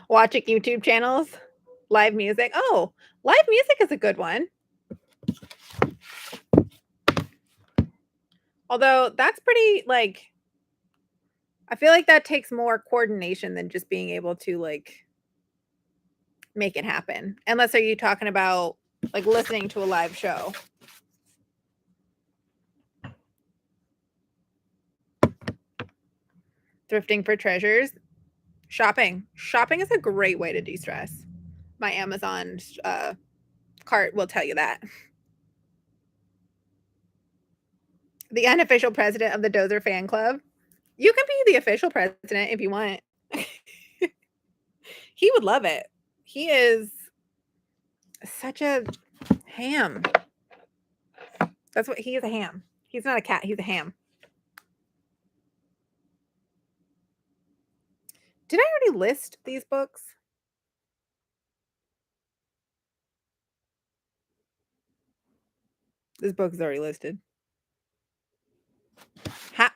watching YouTube channels, live music. Oh, live music is a good one. Although that's pretty like, I feel like that takes more coordination than just being able to like make it happen. Unless are you talking about like listening to a live show? Thrifting for treasures. Shopping. Shopping is a great way to de-stress. My Amazon cart will tell you that. The unofficial president of the Dozer fan club. You can be the official president if you want. He would love it. He is such a ham. That's what he is, a ham. He's not a cat, he's a ham. Did I already list these books? This book is already listed. Ha.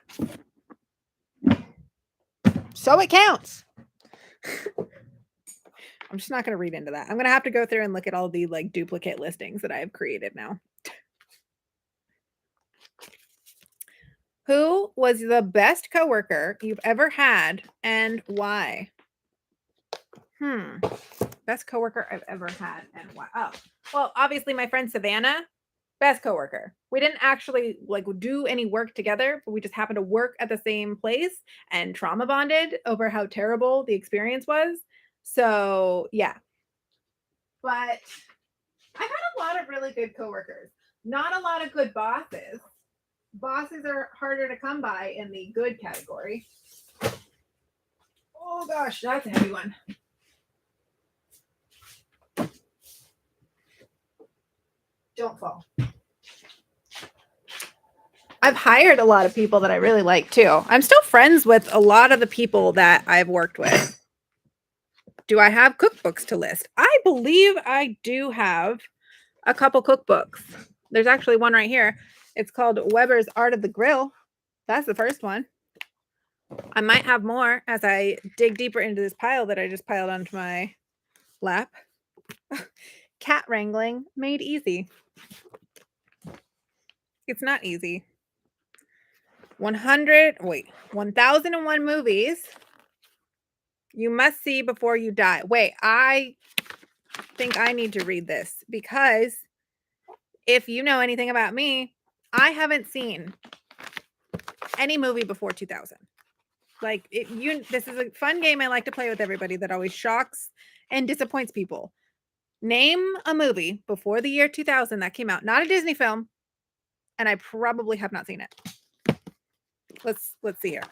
So it counts. I'm just not going to read into that. I'm going to have to go through and look at all the like duplicate listings that I have created now. Who was the best coworker you've ever had and why? Best coworker I've ever had and why? Oh, well, obviously my friend Savannah, best coworker. We didn't actually like do any work together, but we just happened to work at the same place and trauma bonded over how terrible the experience was. So yeah. But I've had a lot of really good coworkers. Not a lot of good bosses. Bosses are harder to come by in the good category. Oh gosh, that's a heavy one. Don't fall. I've hired a lot of people that I really like too. I'm still friends with a lot of the people that I've worked with. Do I have cookbooks to list? I believe I do have a couple cookbooks. There's actually one right here. It's called Weber's Art of the Grill. That's the first one. I might have more as I dig deeper into this pile that I just piled onto my lap. Cat wrangling made easy. It's not easy. 1001 movies you must see before you die. Wait, I think I need to read this because if you know anything about me, I haven't seen any movie before 2000. Like this is a fun game I like to play with everybody that always shocks and disappoints people. Name a movie before the year 2000 that came out, not a Disney film, and I probably have not seen it. Let's see here.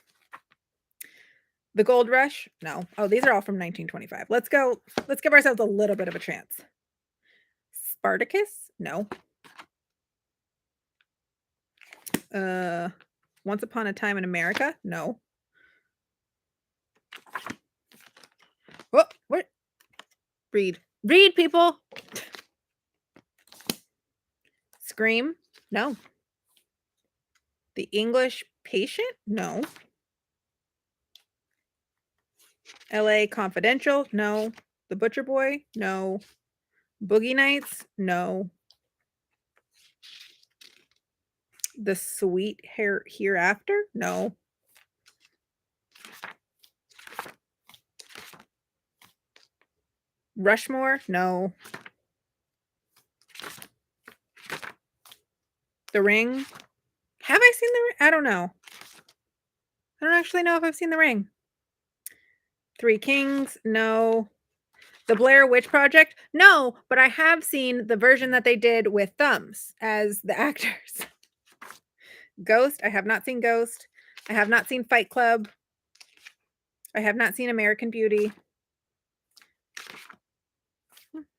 The Gold Rush? No. Oh, these are all from 1925. Let's give ourselves a little bit of a chance. Spartacus? No. Once Upon a Time in America? No. What? Read, people. Scream? No. The English Patient? No. LA Confidential? No. The Butcher Boy? No. Boogie Nights? No. The Sweet Hereafter? No. Rushmore? No. The Ring? Have I seen The Ring? I don't know. I don't actually know if I've seen The Ring. Three Kings? No. The Blair Witch Project? No, but I have seen the version that they did with thumbs as the actors. Ghost? I have not seen Ghost. I have not seen Fight Club. I have not seen American Beauty.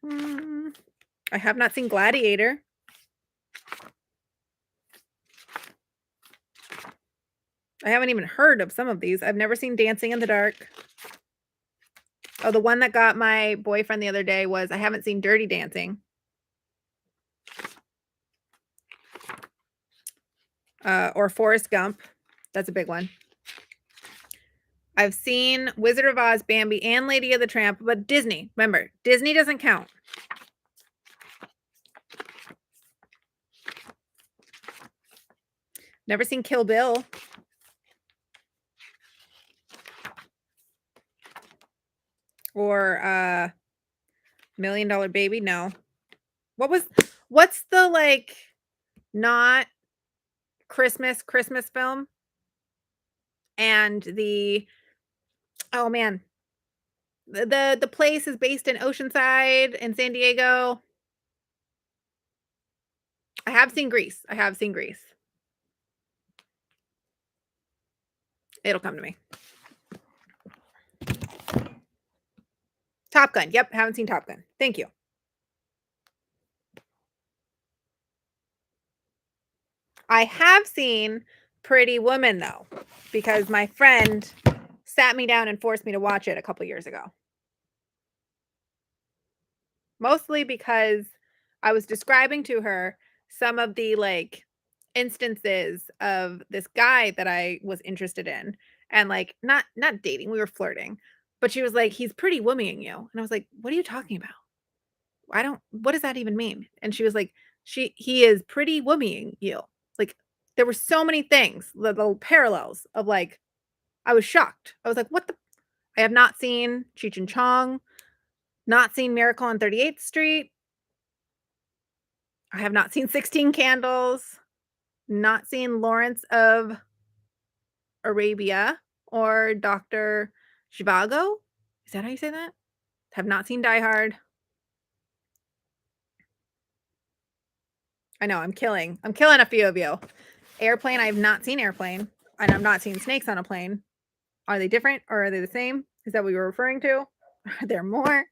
I have not seen Gladiator. I haven't even heard of some of these. I've never seen Dancing in the Dark. Oh, the one that got my boyfriend the other day was I haven't seen Dirty Dancing. Or Forrest Gump. That's a big one. I've seen Wizard of Oz, Bambi, and Lady of the Tramp, but Disney. Remember, Disney doesn't count. Never seen Kill Bill. Or $1 Million Baby. No. What's the like not Christmas film? And oh man. The place is based in Oceanside in San Diego. I have seen Grease. It'll come to me. Top Gun. Yep, haven't seen Top Gun. Thank you. I have seen Pretty Woman, though, because my friend sat me down and forced me to watch it a couple years ago. Mostly because I was describing to her some of the like instances of this guy that I was interested in, and like not dating, we were flirting, but she was like, he's pretty womanning you, and I was like, what are you talking about? What does that even mean? And she was like, he is pretty womanning you. Like there were so many things, the parallels of like, I was shocked. I was like, what the? I have not seen Cheech and Chong, not seen Miracle on 38th Street. I have not seen 16 Candles, not seen Lawrence of Arabia or Dr. Zhivago. Is that how you say that? Have not seen Die Hard. I know, I'm killing a few of you. Airplane, I have not seen Airplane, and I've not seen Snakes on a Plane. Are they different or are they the same? Is that what you were referring to? Are there more?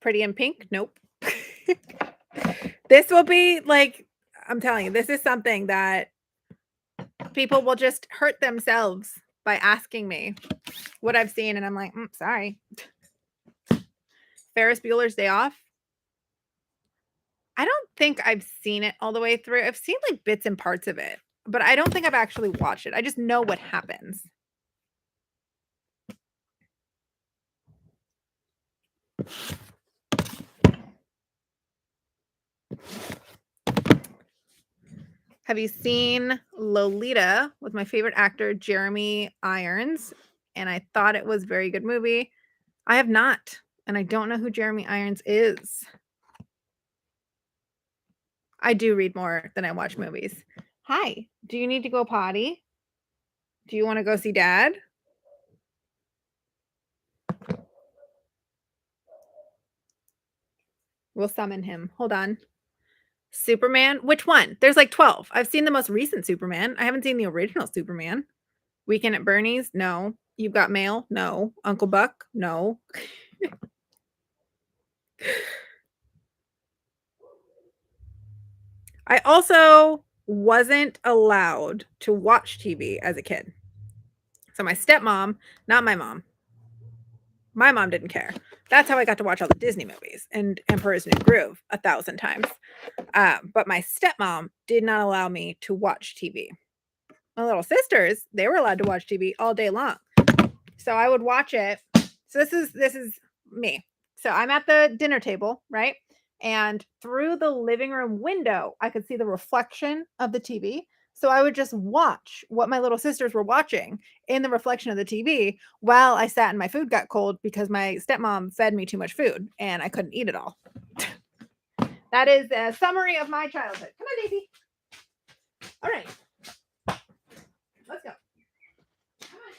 Pretty in Pink? Nope. This will be like, I'm telling you, this is something that people will just hurt themselves by asking me what I've seen, and I'm like, sorry. Ferris Bueller's Day Off. I don't think I've seen it all the way through. I've seen like bits and parts of it, but I don't think I've actually watched it. I just know what happens. Have you seen Lolita with with my favorite actor, Jeremy Irons, and I thought it was a very good movie. I have not, and I don't know who Jeremy Irons is. I do read more than I watch movies. Hi, do you need to go potty? Do you want to go see Dad? We'll summon him. Hold on. Superman? Which one? There's like 12. I've seen the most recent Superman. I haven't seen the original Superman. Weekend at Bernie's? No. You've Got Mail? No. Uncle Buck? No. I also wasn't allowed to watch TV as a kid. So my stepmom, not my mom didn't care. That's how I got to watch all the Disney movies and Emperor's New Groove 1,000 times. But my stepmom did not allow me to watch TV. My little sisters, they were allowed to watch TV all day long. So I would watch it. So this is me. So I'm at the dinner table, right? And through the living room window, I could see the reflection of the TV. So I would just watch what my little sisters were watching in the reflection of the TV while I sat and my food got cold because my stepmom fed me too much food and I couldn't eat it all. That is a summary of my childhood. Come on, Daisy. All right. Let's go. Come on.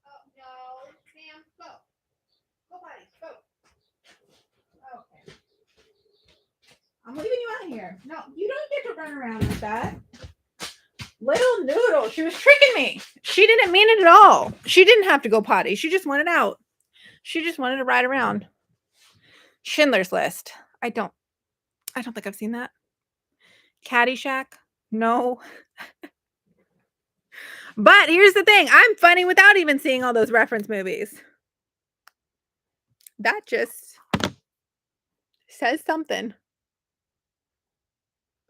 Oh, no. Sam, go. Go, buddy. Go. Okay. I'm leaving you out here. No, you don't get to run around like that. Little Noodle. She was tricking me. She didn't mean it at all. She didn't have to go potty. She just wanted out. She just wanted to ride around. Schindler's List. I don't think I've seen that. Caddyshack. No. But here's the thing. I'm funny without even seeing all those reference movies. That just says something.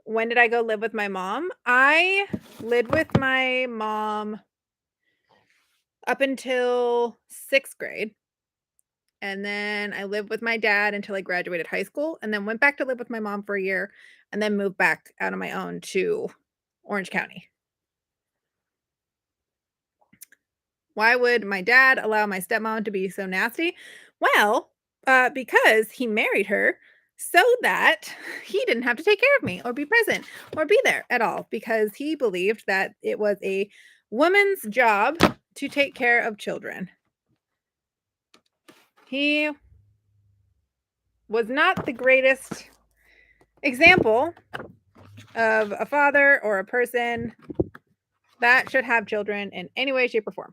When did I go live with my mom? I lived with my mom up until 6th grade. And then I lived with my dad until I graduated high school, and then went back to live with my mom for a year, and then moved back out on my own to Orange County. Why would my dad allow my stepmom to be so nasty? Well, because he married her so that he didn't have to take care of me or be present or be there at all, because he believed that it was a woman's job to take care of children. He was not the greatest example of a father or a person that should have children in any way, shape, or form.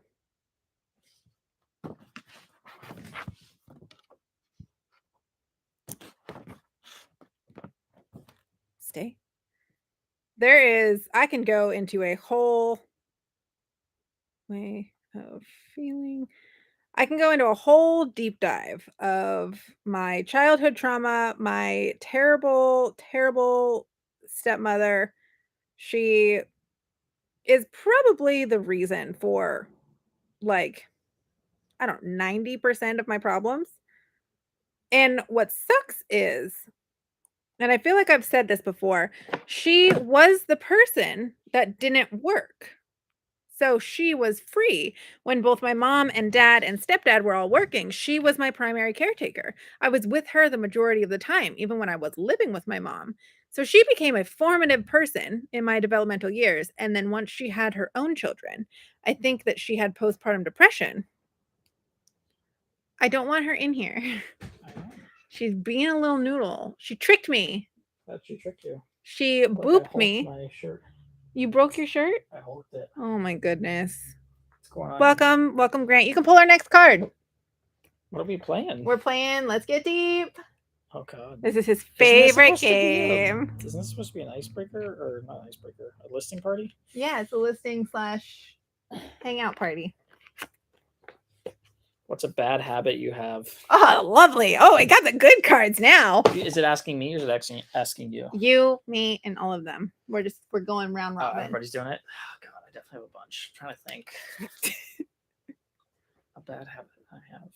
Stay. I can go into a whole way of feeling. I can go into a whole deep dive of my childhood trauma, my terrible, terrible stepmother. She is probably the reason for, like, I don't know, 90% of my problems. And what sucks is, and I feel like I've said this before, she was the person that didn't work. So she was free when both my mom and dad and stepdad were all working. She was my primary caretaker. I was with her the majority of the time, even when I was living with my mom. So she became a formative person in my developmental years. And then once she had her own children, I think that she had postpartum depression. I don't want her in here. She's being a little noodle. She tricked me. How'd she trick you? She booped me. My shirt. You broke your shirt? I hulked it. Oh my goodness. What's going on? Welcome, Grant. You can pull our next card. What are we playing? We're playing Let's Get Deep. Oh God. This is his favorite game. Isn't this supposed to be an icebreaker or not an icebreaker? A listing party? Yeah, it's a listing / hangout party. What's a bad habit you have? Oh, lovely. Oh, I got the good cards now. Is it asking me or is it asking you? You, me, and all of them. We're going round robin. Everybody's doing it? Oh God, I definitely have a bunch. I'm trying to think. A bad habit I have.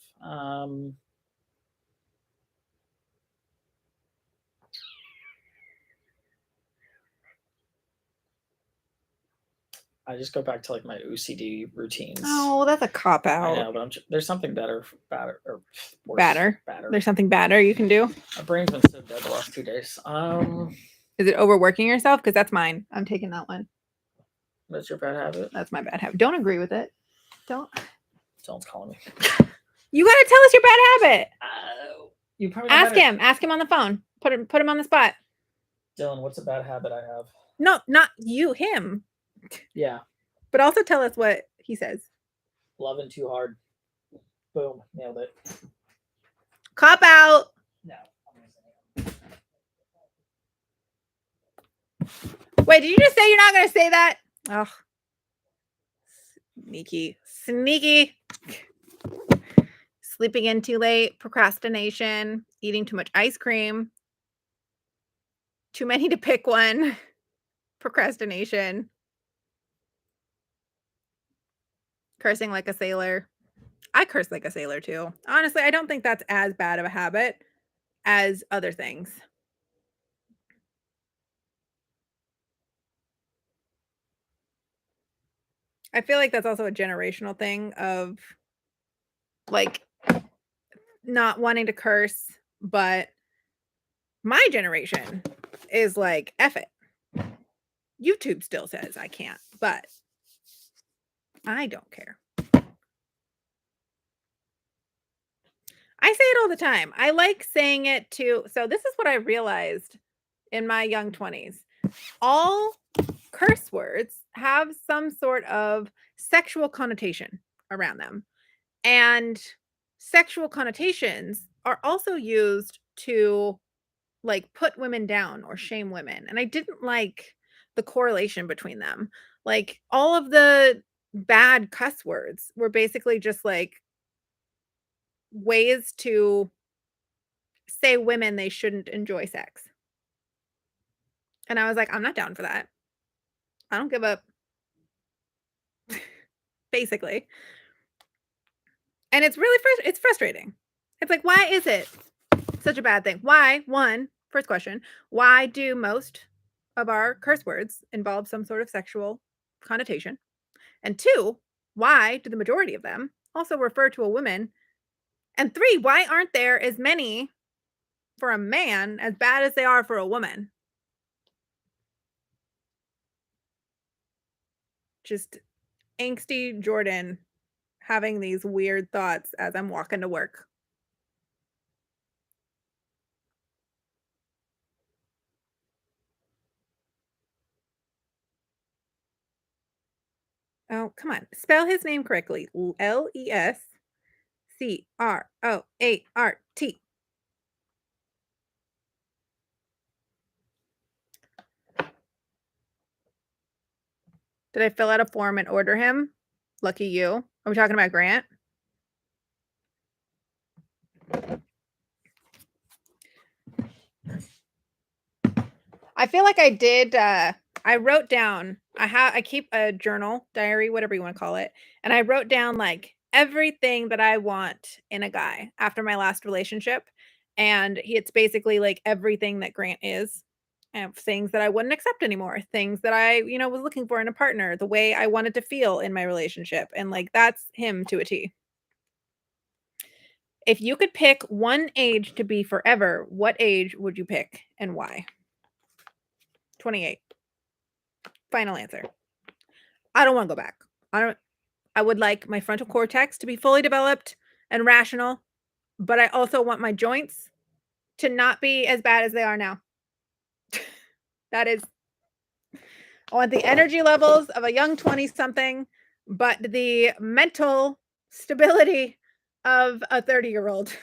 I just go back to like my OCD routines. Oh, that's a cop I out. know, but there's something better, or worse, Batter. Batter. There's something badder you can do. My brain's been so dead the last 2 days. Is it overworking yourself? Because that's mine. I'm taking that one. What's your bad habit? That's my bad habit. Don't agree with it. Don't. Someone's calling me. You gotta tell us your bad habit. You probably Ask him. Ask him on the phone. Put him on the spot. Dylan, what's a bad habit I have? No, not you. Him. Yeah. But also tell us what he says. Loving too hard. Boom. Nailed it. Cop out. No. Wait, did you just say you're not going to say that? Oh. Sneaky. Sneaky. Sleeping in too late. Procrastination. Eating too much ice cream. Too many to pick one. Procrastination. Cursing like a sailor. I curse like a sailor too. Honestly, I don't think that's as bad of a habit as other things. I feel like that's also a generational thing of like not wanting to curse, but my generation is like, F it. YouTube still says I can't, but I don't care. I say it all the time. I like saying it too. So this is what I realized in my young 20s. All curse words have some sort of sexual connotation around them. And sexual connotations are also used to like put women down or shame women. And I didn't like the correlation between them. Like all of the bad cuss words were basically just like ways to say women they shouldn't enjoy sex. And I was like, I'm not down for that. I don't give up. Basically. And it's really it's frustrating. It's like, why is it such a bad thing? Why, first question, why do most of our curse words involve some sort of sexual connotation? And two, why do the majority of them also refer to a woman? And three, why aren't there as many for a man as bad as they are for a woman? Just angsty Jordan having these weird thoughts as I'm walking to work. Oh, come on. Spell his name correctly. Lescroart. Did I fill out a form and order him? Lucky you. Are we talking about Grant? I feel like I did. I wrote down. I keep a journal, diary, whatever you want to call it, and I wrote down like everything that I want in a guy after my last relationship, and it's basically like everything that Grant is, and things that I wouldn't accept anymore, things that I was looking for in a partner, the way I wanted to feel in my relationship, and like that's him to a T. If you could pick one age to be forever, what age would you pick and why? 28. Final answer. I don't want to go back. I would like my frontal cortex to be fully developed and rational, but I also want my joints to not be as bad as they are now. That is, I want the energy levels of a young 20 something, but the mental stability of a 30-year-old.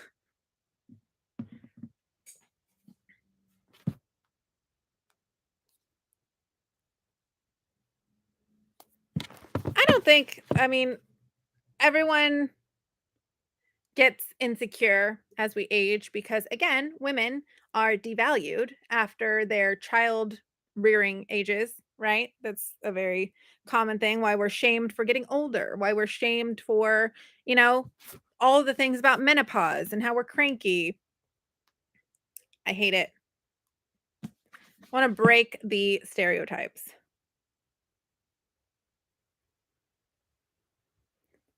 I don't think, everyone gets insecure as we age because, again, women are devalued after their child rearing ages, right? That's a very common thing. Why we're shamed for getting older, why we're shamed for, all of the things about menopause and how we're cranky. I hate it. I want to break the stereotypes.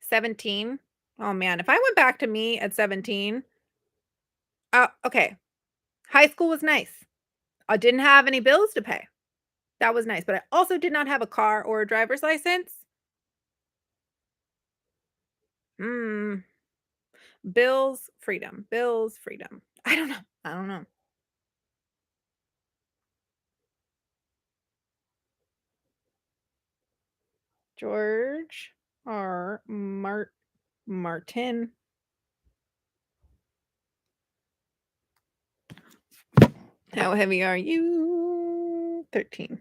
17. Oh man, if I went back to me at 17, okay. High school was nice. I didn't have any bills to pay. That was nice, but I also did not have a car or a driver's license. Mm, bills, freedom. Bills, freedom. I don't know. I don't know. George R. Martin. How heavy are you? 13.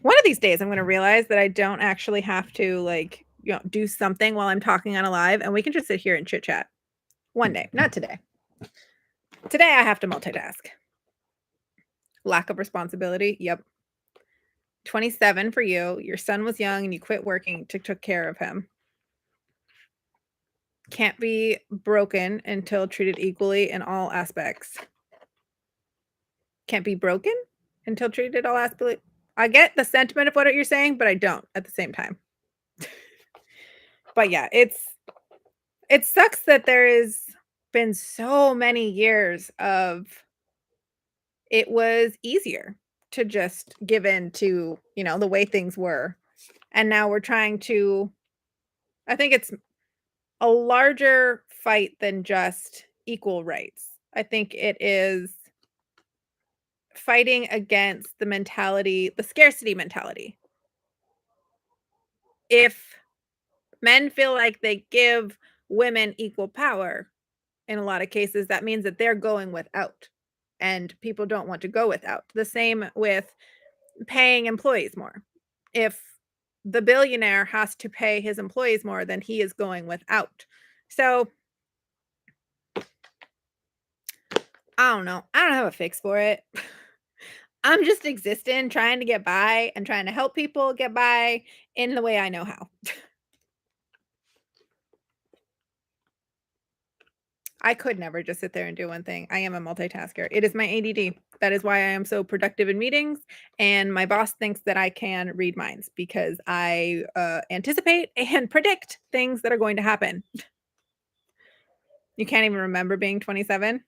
One of these days, I'm going to realize that I don't actually have to like, do something while I'm talking on a live, and we can just sit here and chit chat. One day, not today. Today, I have to multitask. Lack of responsibility. Yep. 27 for you. Your son was young and you quit working to took care of him. Can't be broken until treated equally in all aspects. Can't be broken until treated all aspects. I get the sentiment of what you're saying, but I don't at the same time. But yeah, it sucks that there has been so many years of it was easier to just give in to, the way things were. And now we're trying to, I think it's a larger fight than just equal rights. I think it is fighting against the mentality, the scarcity mentality. If men feel like they give women equal power, in a lot of cases, that means that they're going without, and people don't want to go without. The same with paying employees more. If the billionaire has to pay his employees more, then he is going without. So I don't know. I don't have a fix for it. I'm just existing, trying to get by and trying to help people get by in the way I know how. I could never just sit there and do one thing. I am a multitasker. It is my ADD. That is why I am so productive in meetings. And my boss thinks that I can read minds because I anticipate and predict things that are going to happen. You can't even remember being 27.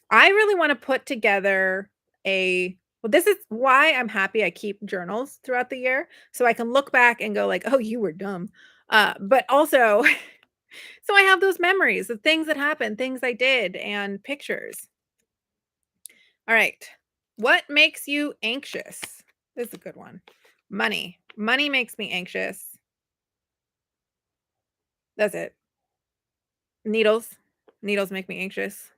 I really want to put together well, this is why I'm happy I keep journals throughout the year so I can look back and go like, "Oh, you were dumb." But also so I have those memories of things that happened, things I did, and pictures. All right. What makes you anxious? This is a good one. Money. Money makes me anxious. That's it. Needles. Needles make me anxious.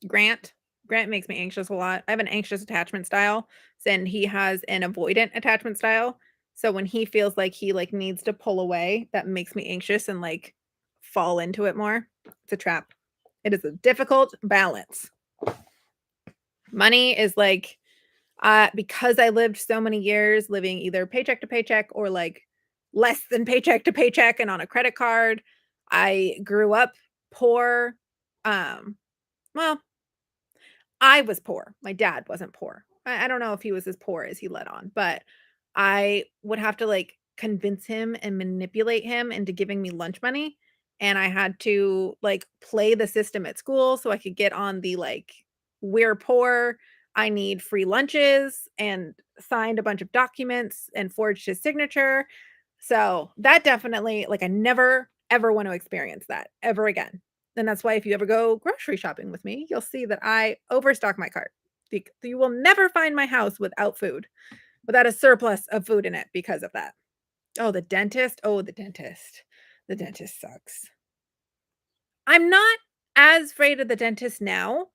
Grant. Grant makes me anxious a lot. I have an anxious attachment style, and he has an avoidant attachment style. So when he feels like he like needs to pull away, that makes me anxious and like fall into it more. It's a trap. It is a difficult balance. Money is like because I lived so many years living either paycheck to paycheck or like less than paycheck to paycheck and on a credit card. I grew up poor. Well, I was poor. My dad wasn't poor. I don't know if he was as poor as he let on, but I would have to like convince him and manipulate him into giving me lunch money. And I had to like play the system at school so I could get on the like, we're poor. I need free lunches, and signed a bunch of documents and forged his signature. So that definitely, like, I never ever want to experience that ever again. And that's why if you ever go grocery shopping with me, you'll see that I overstock my cart. You will never find my house without food, without a surplus of food in it because of that. Oh, the dentist. Oh, the dentist. The dentist sucks. I'm not as afraid of the dentist now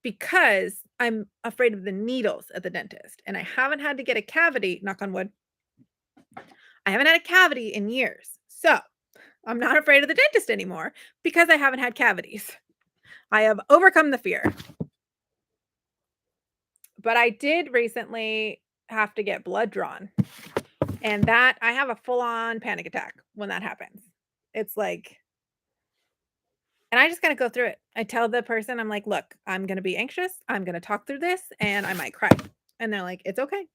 because I'm afraid of the needles at the dentist. And I haven't had to get a cavity, knock on wood. I haven't had a cavity in years. So I'm not afraid of the dentist anymore because I haven't had cavities. I have overcome the fear. But I did recently have to get blood drawn. And that I have a full-on panic attack when that happens. It's like And I just gotta go through it. I tell the person, I'm like, "Look, I'm gonna be anxious. I'm gonna talk through this, and I might cry." And they're like, "It's okay."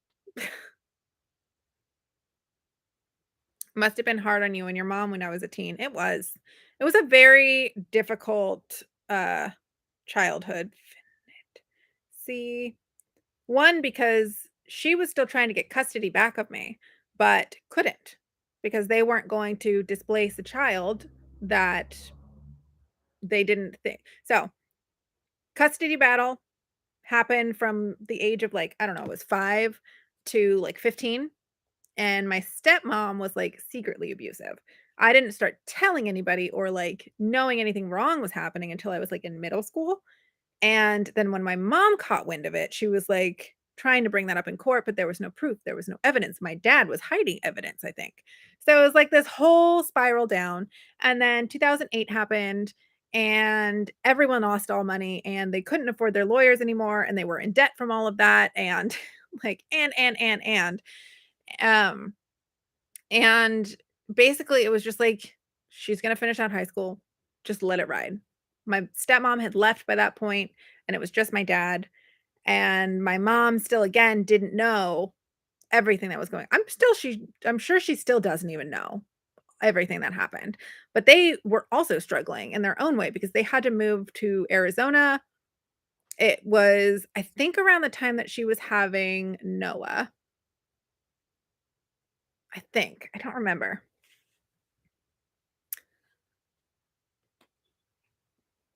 Must have been hard on you and your mom when I was a teen. It was. It was a very difficult, childhood. See, one, because she was still trying to get custody back of me, but couldn't because they weren't going to displace a child that they didn't think. So, custody battle happened from the age of, like, I don't know, it was 5 to, like, 15, and my stepmom was, like, secretly abusive. I didn't start telling anybody or, like, knowing anything wrong was happening until I was, like, in middle school, and then when my mom caught wind of it, she was, like, trying to bring that up in court, but there was no proof, there was no evidence. My dad was hiding evidence, I think. So it was like this whole spiral down, and then 2008 happened, and everyone lost all money, and they couldn't afford their lawyers anymore, and they were in debt from all of that, and, like, um, and basically it was just like, she's gonna finish out high school, just let it ride. My stepmom had left by that point, and it was just my dad, and my mom still, again, didn't know everything that was going. I'm sure she still doesn't even know everything that happened, but they were also struggling in their own way because they had to move to Arizona. It was, I think, around the time that she was having Noah, I think. I don't remember.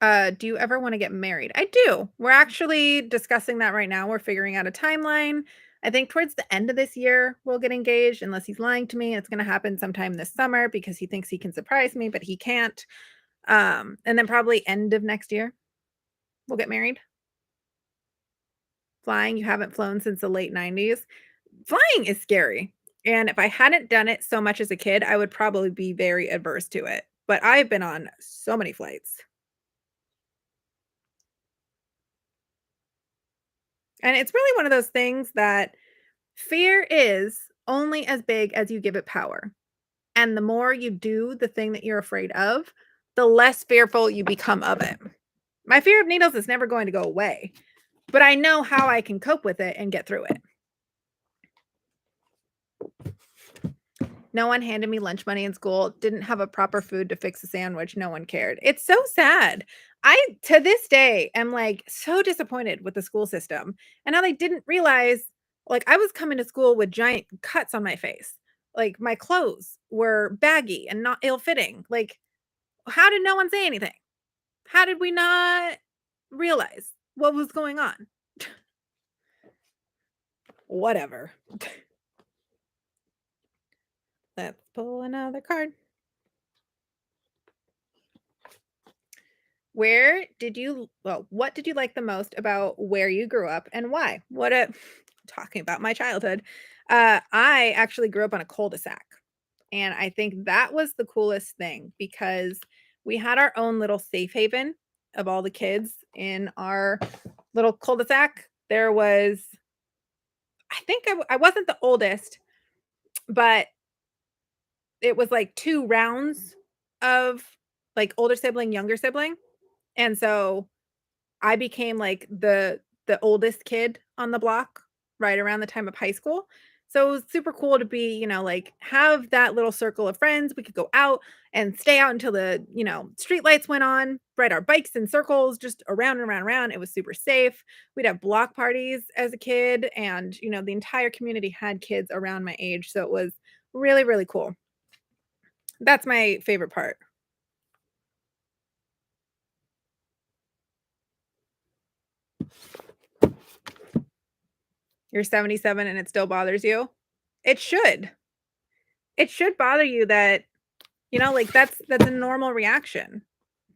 Do you ever wanna get married? I do. We're actually discussing that right now. We're figuring out a timeline. I think towards the end of this year, we'll get engaged unless he's lying to me. It's gonna happen sometime this summer because he thinks he can surprise me, but he can't. And then probably end of next year, we'll get married. Flying, you haven't flown since the late '90s. Flying is scary, and if I hadn't done it so much as a kid, I would probably be very adverse to it, but I've been on so many flights, and it's really one of those things that fear is only as big as you give it power, and the more you do the thing that you're afraid of, the less fearful you become of it. My fear of needles is never going to go away, but I know how I can cope with it and get through it. No one handed me lunch money in school, didn't have a proper food to fix a sandwich, no one cared. It's so sad. I, to this day, am, like, so disappointed with the school system and how they didn't realize, like, I was coming to school with giant cuts on my face. Like, my clothes were baggy and not ill-fitting. Like, how did no one say anything? How did we not realize what was going on? Whatever. Let's pull another card. What did you like the most about where you grew up and why? What a talking about my childhood. I actually grew up on a cul-de-sac, and I think that was the coolest thing because we had our own little safe haven of all the kids in our little cul-de-sac. There was, I think I wasn't the oldest, but it was like 2 rounds of, like, older sibling, younger sibling, and so I became, like, the oldest kid on the block right around the time of high school. So it was super cool to be, like, have that little circle of friends. We could go out and stay out until the, street lights went on, ride our bikes in circles just around and around and around. It was super safe. We'd have block parties as a kid, and, the entire community had kids around my age, so it was really, really cool. That's my favorite part. You're 77 and it still bothers you? It should. It should bother you that, like, that's a normal reaction.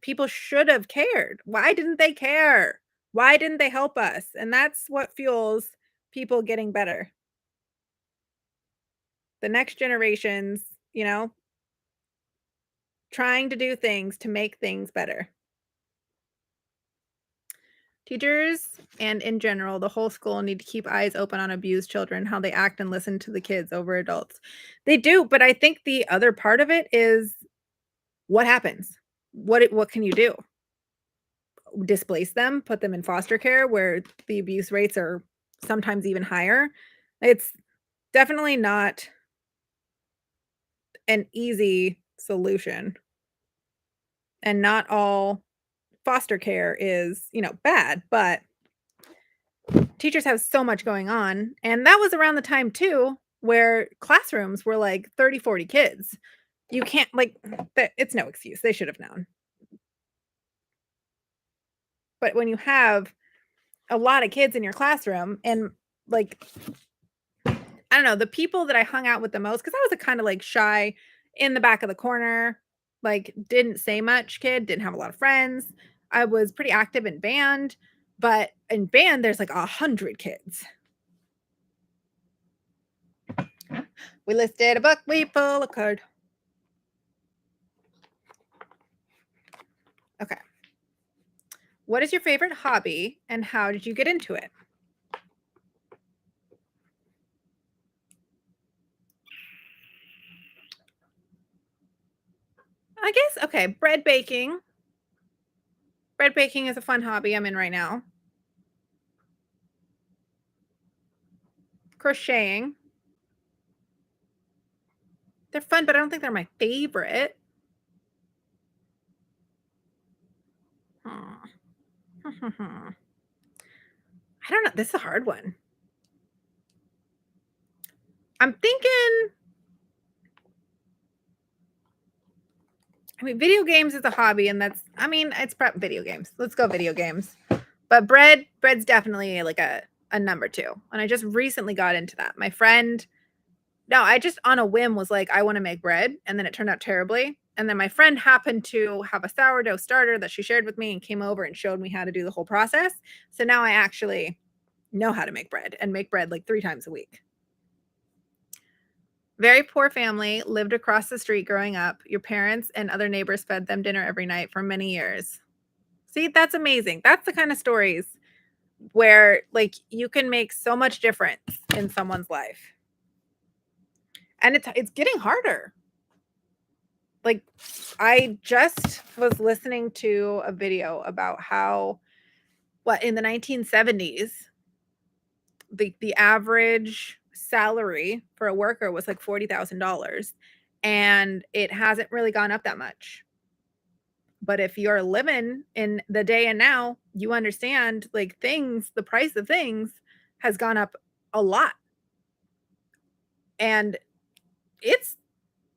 People should have cared. Why didn't they care? Why didn't they help us? And that's what fuels people getting better. The next generations, trying to do things to make things better. Teachers and in general, the whole school need to keep eyes open on abused children, how they act and listen to the kids over adults. They do, but I think the other part of it is what happens? What can you do? displace them, put them in foster care where the abuse rates are sometimes even higher. It's definitely not an easy solution. And not all foster care is, bad, but teachers have so much going on. And that was around the time too where classrooms were like 30, 40 kids. You can't it's no excuse. They should have known. But when you have a lot of kids in your classroom and like I don't know, the people that I hung out with the most, because I was a kind of like shy in the back of the corner, like didn't say much kid, didn't have a lot of friends. I was pretty active in band, but in band, there's like 100 kids. We listed a book, we pull a card. Okay. What is your favorite hobby and how did you get into it? I guess, okay, bread baking. Bread baking is a fun hobby I'm in right now. Crocheting. They're fun, but I don't think they're my favorite. Hmm. I don't know. This is a hard one. I'm thinking, video games is a hobby, and it's prep video games. Let's go video games. But bread's definitely like a number two. And I just recently got into that. My friend, no, I just on a whim was like, I want to make bread. And then it turned out terribly. And then my friend happened to have a sourdough starter that she shared with me and came over and showed me how to do the whole process. So now I actually know how to make bread and make bread like 3 times a week. Very poor family, lived across the street growing up. Your parents and other neighbors fed them dinner every night for many years. See, that's amazing. That's the kind of stories where like you can make so much difference in someone's life. And it's getting harder. Like I just was listening to a video about how in the 1970s the average salary for a worker was like $40,000 and it hasn't really gone up that much. But if you're living in the day and now, you understand like the price of things has gone up a lot. And it's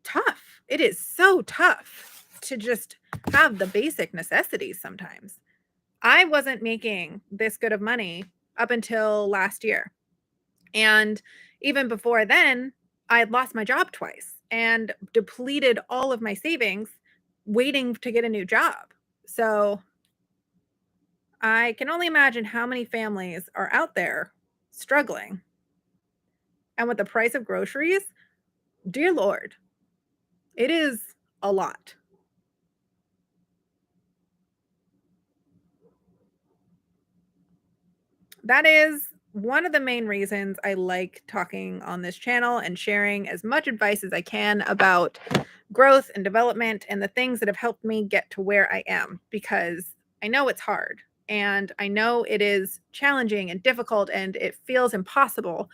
tough. It is so tough to just have the basic necessities sometimes. I wasn't making this good of money up until last year. And even before then, I had lost my job twice and depleted all of my savings waiting to get a new job. So I can only imagine how many families are out there struggling. And with the price of groceries, dear Lord, it is a lot. That is one of the main reasons I like talking on this channel and sharing as much advice as I can about growth and development and the things that have helped me get to where I am, because I know it's hard and I know it is challenging and difficult and it feels impossible,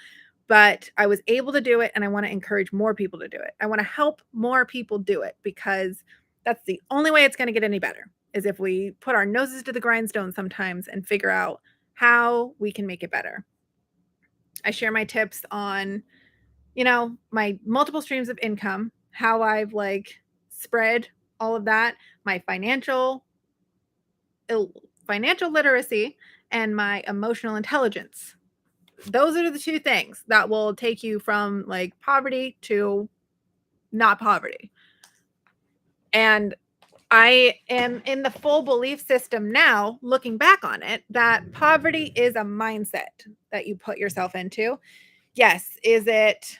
but I was able to do it and I want to encourage more people to do it. I want to help more people do it because that's the only way it's going to get any better is if we put our noses to the grindstone sometimes and figure out how we can make it better. I share my tips on, my multiple streams of income, how I've like spread all of that, my financial literacy and my emotional intelligence. Those are the two things that will take you from like poverty to not poverty. And I am in the full belief system now, looking back on it, that poverty is a mindset that you put yourself into. Yes, is it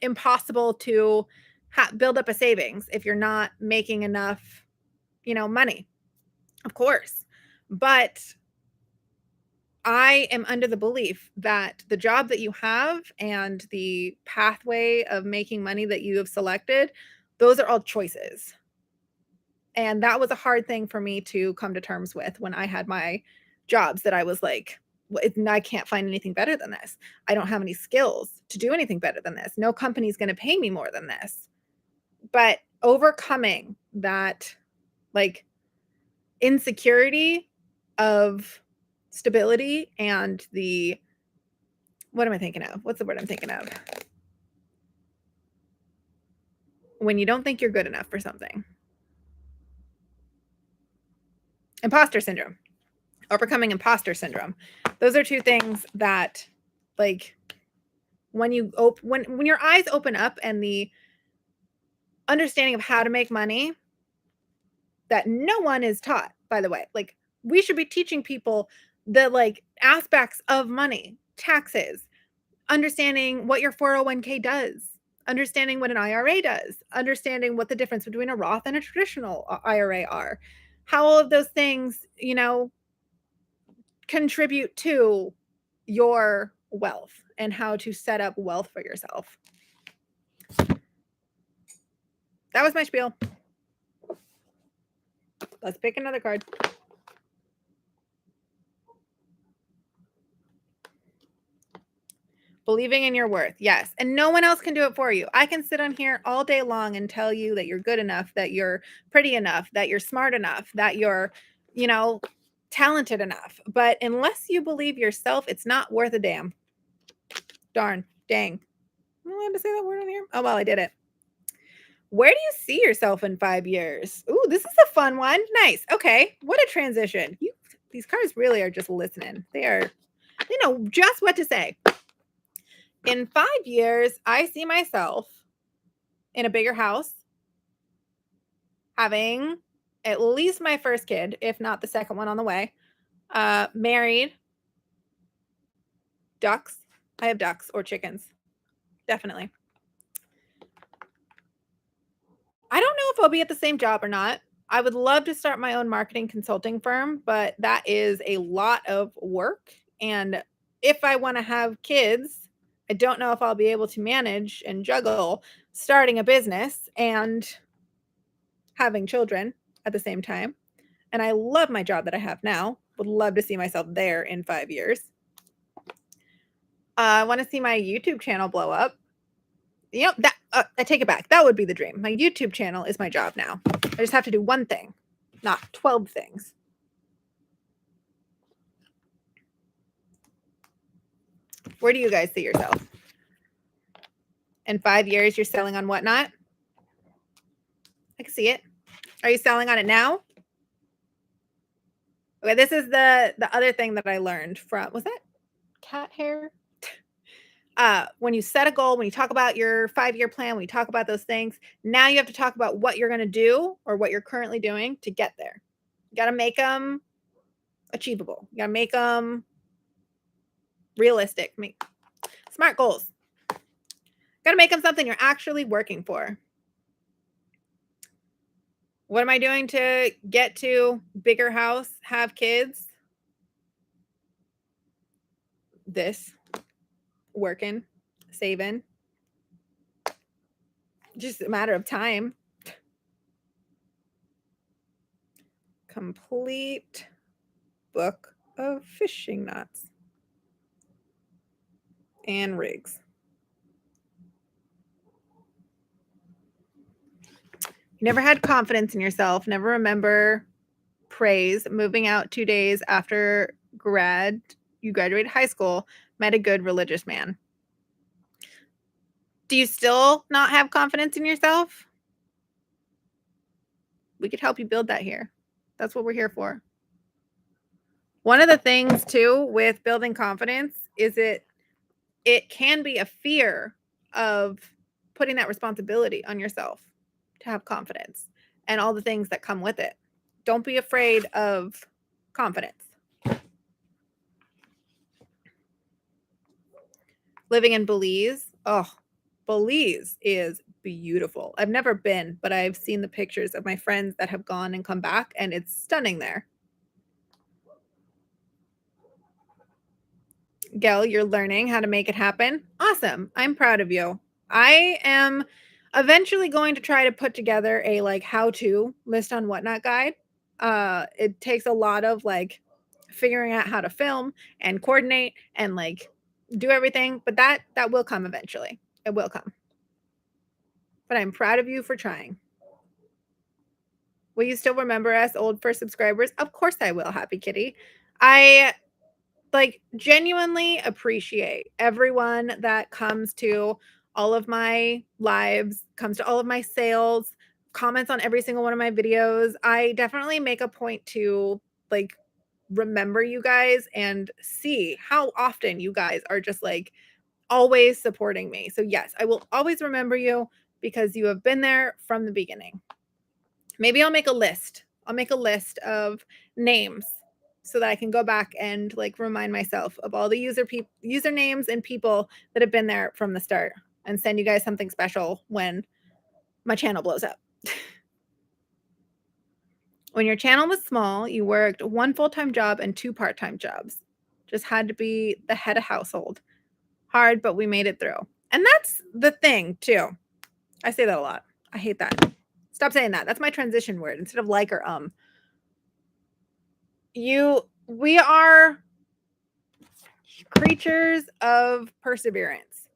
impossible to build up a savings if you're not making enough, money? Of course. But I am under the belief that the job that you have and the pathway of making money that you have selected, those are all choices. And that was a hard thing for me to come to terms with when I had my jobs, that I was like, I can't find anything better than this. I don't have any skills to do anything better than this. No company's going to pay me more than this. But overcoming that, like, insecurity of stability and the, what am I thinking of? What's the word I'm thinking of? When you don't think you're good enough for something. Imposter syndrome. Overcoming imposter syndrome. Those are two things that, like, when your eyes open up and the understanding of how to make money that no one is taught, by the way. Like, we should be teaching people the, like, aspects of money, taxes, understanding what your 401k does, understanding what an IRA does, understanding what the difference between a Roth and a traditional IRA are, how all of those things, contribute to your wealth and how to set up wealth for yourself. That was my spiel. Let's pick another card. Believing in your worth. Yes. And no one else can do it for you. I can sit on here all day long and tell you that you're good enough, that you're pretty enough, that you're smart enough, that you're, talented enough. But unless you believe yourself, it's not worth a damn. Darn. Dang. Am I allowed to say that word in here? Oh, well, I did it. Where do you see yourself in 5 years? Ooh, this is a fun one. Nice. Okay. What a transition. These cards really are just listening. They know just what to say. In 5 years, I see myself in a bigger house, having at least my first kid, if not the second one on the way, married, ducks. I have ducks or chickens. Definitely. I don't know if I'll be at the same job or not. I would love to start my own marketing consulting firm, but that is a lot of work. And if I want to have kids, I don't know if I'll be able to manage and juggle starting a business and having children at the same time. And I love my job that I have now. Would love to see myself there in 5 years. I want to see my YouTube channel blow up. I take it back. That would be the dream. My YouTube channel is my job now. I just have to do one thing, not 12 things. Where do you guys see yourself? In 5 years, you're selling on whatnot? I can see it. Are you selling on it now? Okay, this is the other thing that I learned from, was that cat hair? When you set a goal, when you talk about your 5-year plan, when you talk about those things, now you have to talk about what you're going to do or what you're currently doing to get there. You got to make them achievable. You got to make them realistic. Make smart goals. Got to make them something you're actually working for. What am I doing to get to bigger house, have kids? This. Working, saving. Just a matter of time. Complete book of fishing knots and rigs. You never had confidence in yourself, never remember praise, moving out 2 days after you graduated high school, met a good religious man. Do you still not have confidence in yourself? We could help you build that here. That's what we're here for. One of the things too with building confidence is it can be a fear of putting that responsibility on yourself to have confidence and all the things that come with it. Don't be afraid of confidence. Living in Belize. Oh, Belize is beautiful. I've never been, but I've seen the pictures of my friends that have gone and come back, and it's stunning there. Gail, you're learning how to make it happen. Awesome. I'm proud of you. I am eventually going to try to put together a like how-to list on whatnot guide. It takes a lot of like figuring out how to film and coordinate and like do everything, but that will come eventually. It will come. But I'm proud of you for trying. Will you still remember us, old first subscribers? Of course I will, Happy Kitty. I like genuinely appreciate everyone that comes to all of my lives, comes to all of my sales, comments on every single one of my videos. I definitely make a point to like remember you guys and see how often you guys are just like always supporting me. So yes, I will always remember you because you have been there from the beginning. Maybe I'll make a list. I'll make a list of names so that I can go back and like remind myself of all the usernames and people that have been there from the start and send you guys something special when my channel blows up. When your channel was small, you worked one full-time job and two part-time jobs. Just had to be the head of household. Hard, but we made it through. And that's the thing, too. I say that a lot. I hate that. Stop saying that. That's my transition word instead of like or we are creatures of perseverance.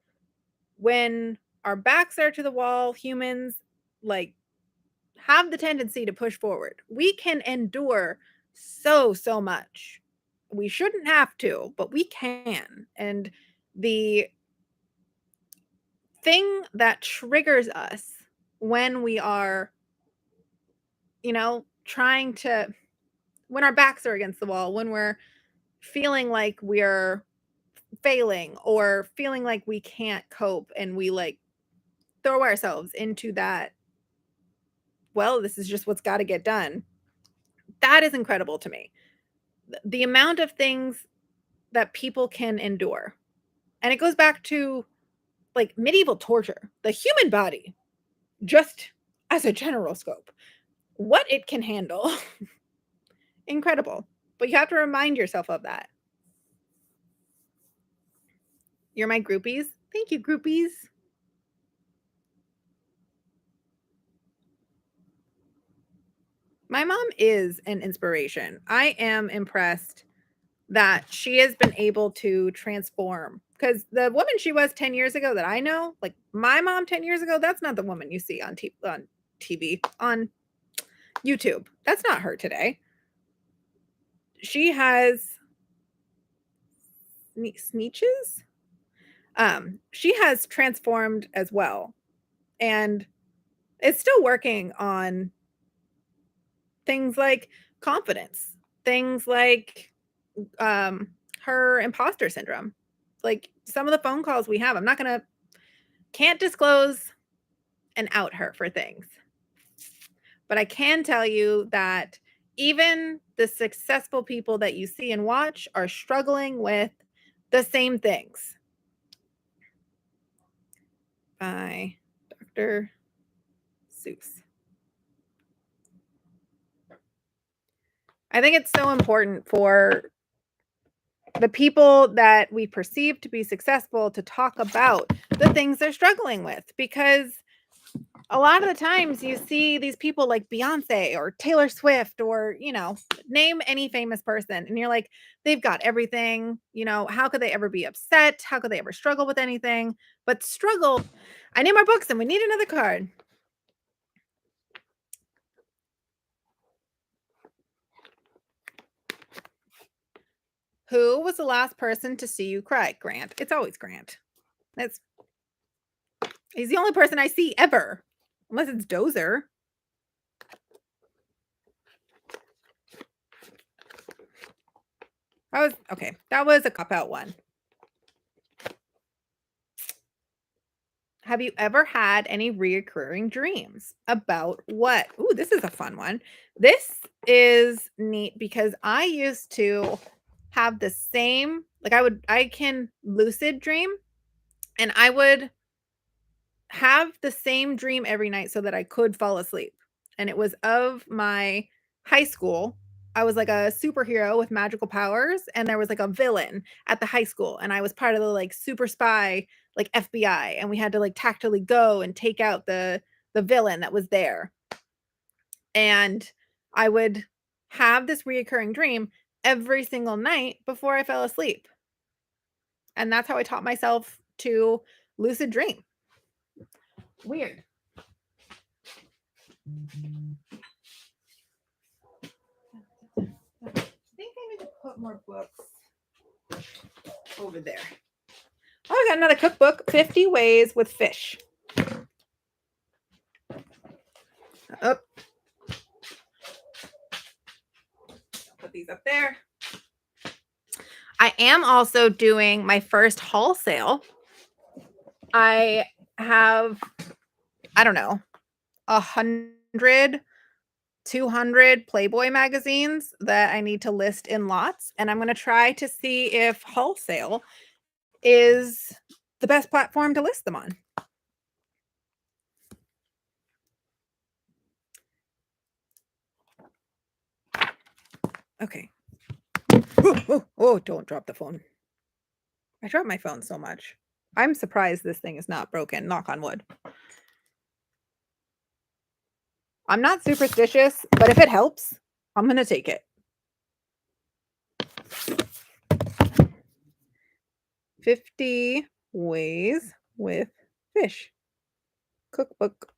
When our backs are to the wall, humans like have the tendency to push forward. We can endure so much. We shouldn't have to, but we can. And the thing that triggers us when we are, trying to, when our backs are against the wall, when we're feeling like we're failing or feeling like we can't cope and we like throw ourselves into that, well, this is just what's got to get done. That is incredible to me. The amount of things that people can endure. And it goes back to like medieval torture, the human body, just as a general scope, what it can handle. Incredible. But you have to remind yourself of that. You're my groupies. Thank you, groupies. My mom is an inspiration. I am impressed that she has been able to transform because the woman she was 10 years ago that I know, like my mom 10 years ago, that's not the woman you see on TV, on YouTube. That's not her today. She has sneeches. She has transformed as well and is still working on things like confidence, things like her imposter syndrome. Like some of the phone calls we have, can't disclose and out her for things. But I can tell you that even the successful people that you see and watch are struggling with the same things. By Dr. Seuss. I think it's so important for the people that we perceive to be successful to talk about the things they're struggling with, because a lot of the times you see these people like Beyonce or Taylor Swift or, name any famous person and you're like, they've got everything, how could they ever be upset? How could they ever struggle with anything? But struggle. I need more books and we need another card. Who was the last person to see you cry? Grant. It's always Grant. He's the only person I see ever. Unless it's Dozer. That was a cop-out one. Have you ever had any reoccurring dreams? About what? Ooh, this is a fun one. This is neat because I used to have the same, like I can lucid dream and I would have the same dream every night so that I could fall asleep. And it was of my high school I was like a superhero with magical powers, and there was like a villain at the high school, and I was part of the like super spy, like FBI, and we had to like tactically go and take out the villain that was there. And I would have this reoccurring dream every single night before I fell asleep. And that's how I taught myself to lucid dream. Weird. I think I need to put more books over there. Oh, I got another cookbook, 50 Ways with Fish. Oh. Put these up there. I am also doing my first haul sale. I have, I don't know, 100, 200 Playboy magazines that I need to list in lots. And I'm going to try to see if haul sale is the best platform to list them on. Okay. Oh, don't drop the phone. I drop my phone so much. I'm surprised this thing is not broken. Knock on wood. I'm not superstitious, but if it helps, I'm going to take it. 50 Ways with Fish cookbook.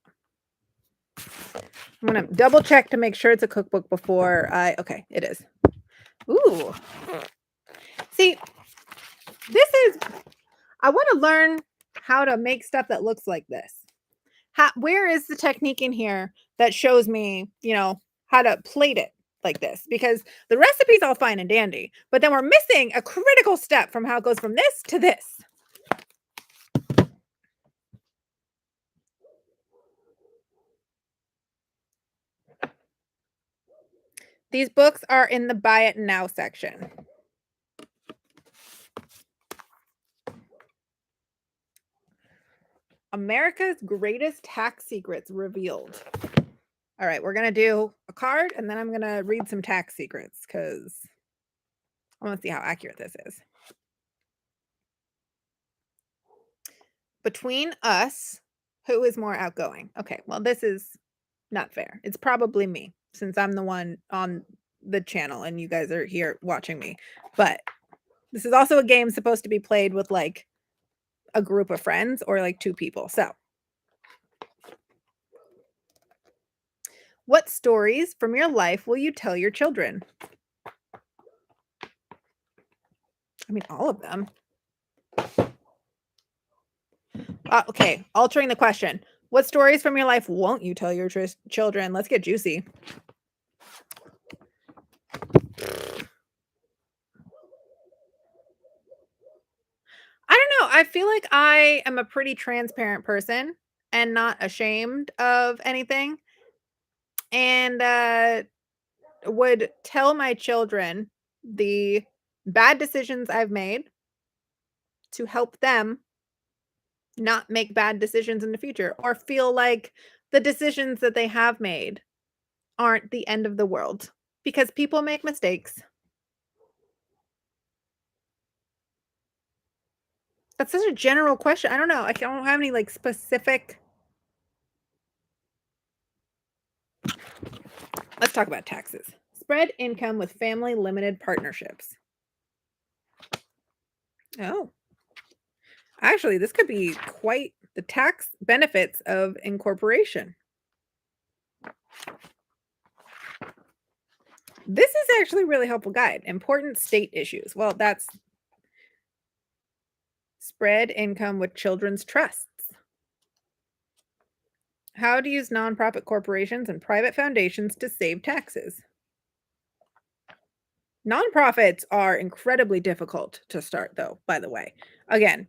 I'm going to double check to make sure it's a cookbook before okay, it is. Ooh. See, I want to learn how to make stuff that looks like this. Where is the technique in here that shows me, how to plate it like this? Because the recipe's all fine and dandy, but then we're missing a critical step from how it goes from this to this. These books are in the buy it now section. America's Greatest Tax Secrets Revealed. All right, we're going to do a card, and then I'm going to read some tax secrets because I want to see how accurate this is. Between us, who is more outgoing? Okay, well, this is not fair. It's probably me, since I'm the one on the channel and you guys are here watching me. But this is also a game supposed to be played with like a group of friends or like two people. So, what stories from your life will you tell your children? I mean, all of them. Okay, altering the question. What stories from your life won't you tell your children? Let's get juicy. I don't know. I feel like I am a pretty transparent person and not ashamed of anything. And would tell my children the bad decisions I've made to help them not make bad decisions in the future or feel like the decisions that they have made aren't the end of the world because people make mistakes. That's such a general question. I don't know. I don't have any like specific. Let's talk about taxes. Spread income with family limited partnerships. Oh, actually, this could be quite the tax benefits of incorporation. This is actually a really helpful guide. Important state issues. Well, that's spread income with children's trusts. How to use nonprofit corporations and private foundations to save taxes. Nonprofits are incredibly difficult to start, though, by the way. Again,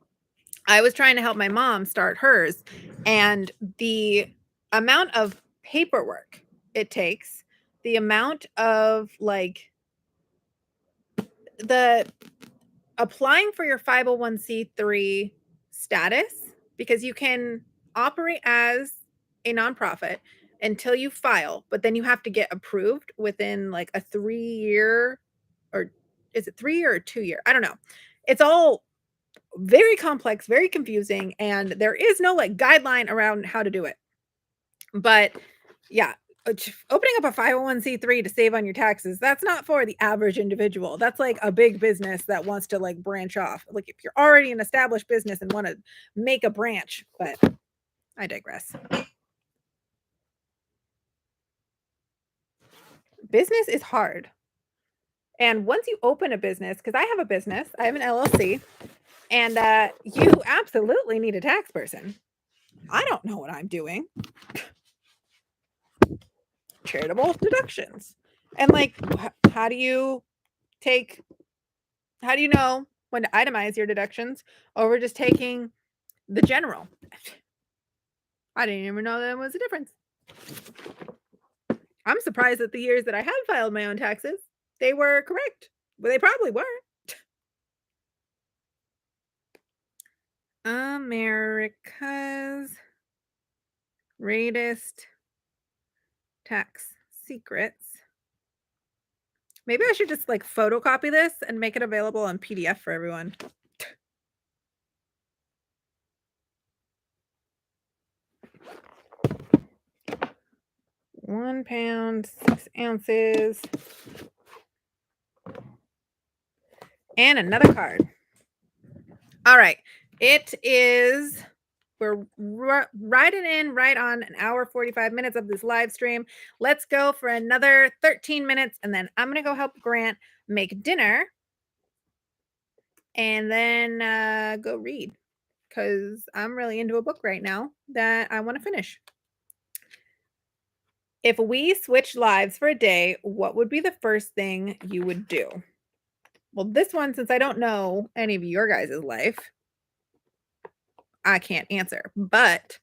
I was trying to help my mom start hers, and the amount of paperwork it takes, the amount of like the applying for your 501c3 status, because you can operate as a nonprofit until you file, but then you have to get approved within like a 3 year, or is it 3 year or 2 year? I don't know. It's all very complex, very confusing, and there is no like guideline around how to do it. But yeah, opening up a 501(c)(3) to save on your taxes, that's not for the average individual. That's like a big business that wants to like branch off. Like if you're already an established business and want to make a branch, but I digress. Business is hard. And once you open a business, because I have a business, I have an LLC, and you absolutely need a tax person. I don't know what I'm doing. Charitable deductions. And like, how do you know when to itemize your deductions over just taking the general? I didn't even know there was a difference. I'm surprised that the years that I have filed my own taxes, they were correct. Well, they probably were. America's greatest tax secrets. Maybe I should just like photocopy this and make it available on PDF for everyone. £1, 6 ounces. And another card. All right. It is, we're riding in right on an hour, 45 minutes of this live stream. Let's go for another 13 minutes, and then I'm going to go help Grant make dinner and then go read, because I'm really into a book right now that I want to finish. If we switched lives for a day, what would be the first thing you would do? Well, this one, since I don't know any of your guys' life, I can't answer. But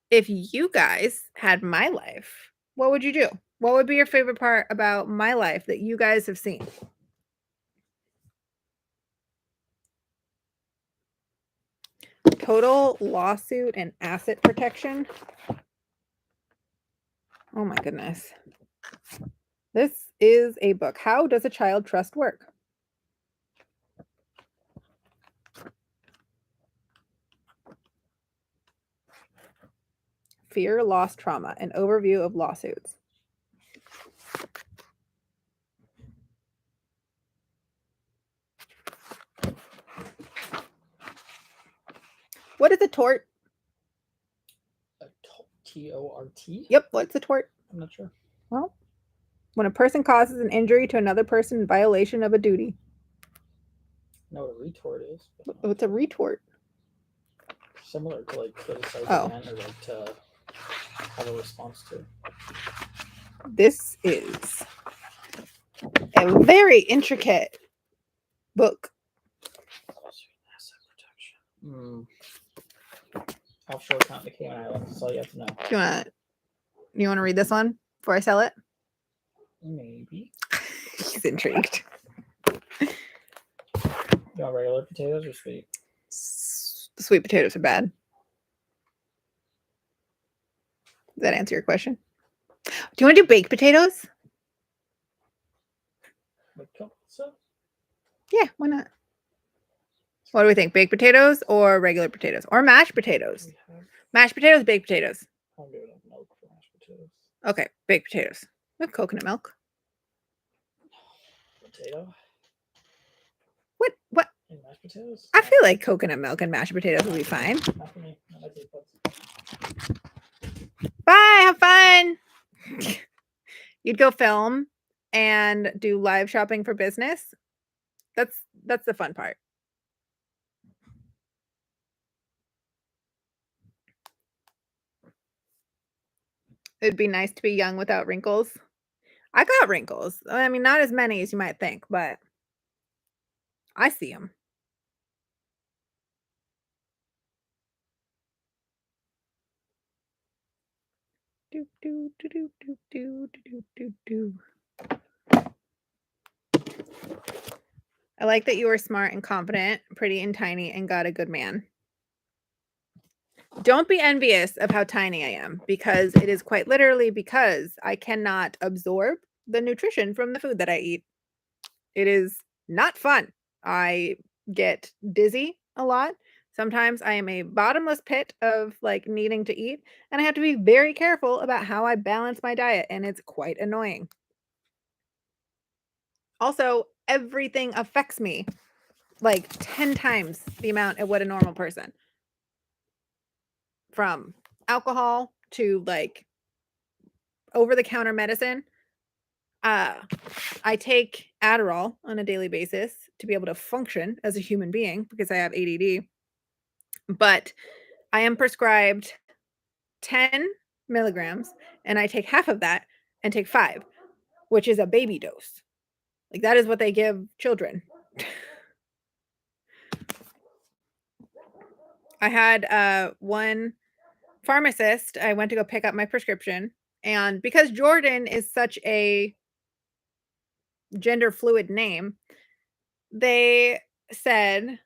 if you guys had my life, what would you do? What would be your favorite part about my life that you guys have seen? Total lawsuit and asset protection. Oh my goodness. This is a book. How does a child trust work? Fear, loss, trauma, an overview of lawsuits. What is a tort? T-O-R-T? Yep, what's a tort? I'm not sure. Well, when a person causes an injury to another person in violation of a duty. I know what a retort is. What's a retort? Similar to like criticize Oh. again, or like to have a response to. This is a very intricate book. Asset protection. Offshore account in the Cayman Islands. That's all you have to know. You want to read this one before I sell it? Maybe. He's intrigued. You want regular potatoes or sweet? The sweet potatoes are bad. Does that answer your question? Do you want to do baked potatoes? Like so? Yeah, why not? What do we think? Baked potatoes or regular potatoes? Or mashed potatoes? Mashed potatoes, baked potatoes. I'll give it milk for mashed potatoes. Okay, baked potatoes. With coconut milk. Potato? What? And mashed potatoes? I feel like coconut milk and mashed potatoes will be fine. Not for me. Not my taste buds. Bye, have fun. You'd go film and do live shopping for business. That's the fun part. It'd be nice to be young without wrinkles. I got wrinkles. I mean, not as many as you might think, but I see them. Do, do, do, do, do, do, do, do, do. I like that you were smart and confident, pretty and tiny, and got a good man. Don't be envious of how tiny I am, because it is quite literally because I cannot absorb the nutrition from the food that I eat. It is not fun. I get dizzy a lot. Sometimes I am a bottomless pit of like needing to eat, and I have to be very careful about how I balance my diet, and it's quite annoying. Also, everything affects me like 10 times the amount of what a normal person, from alcohol to like over the counter medicine. Uh, I take Adderall on a daily basis to be able to function as a human being because I have ADD, but I am prescribed 10 milligrams and I take half of that and take 5, which is a baby dose. Like that is what they give children. I had one pharmacist, I went to go pick up my prescription, and because Jordan is such a gender fluid name, they said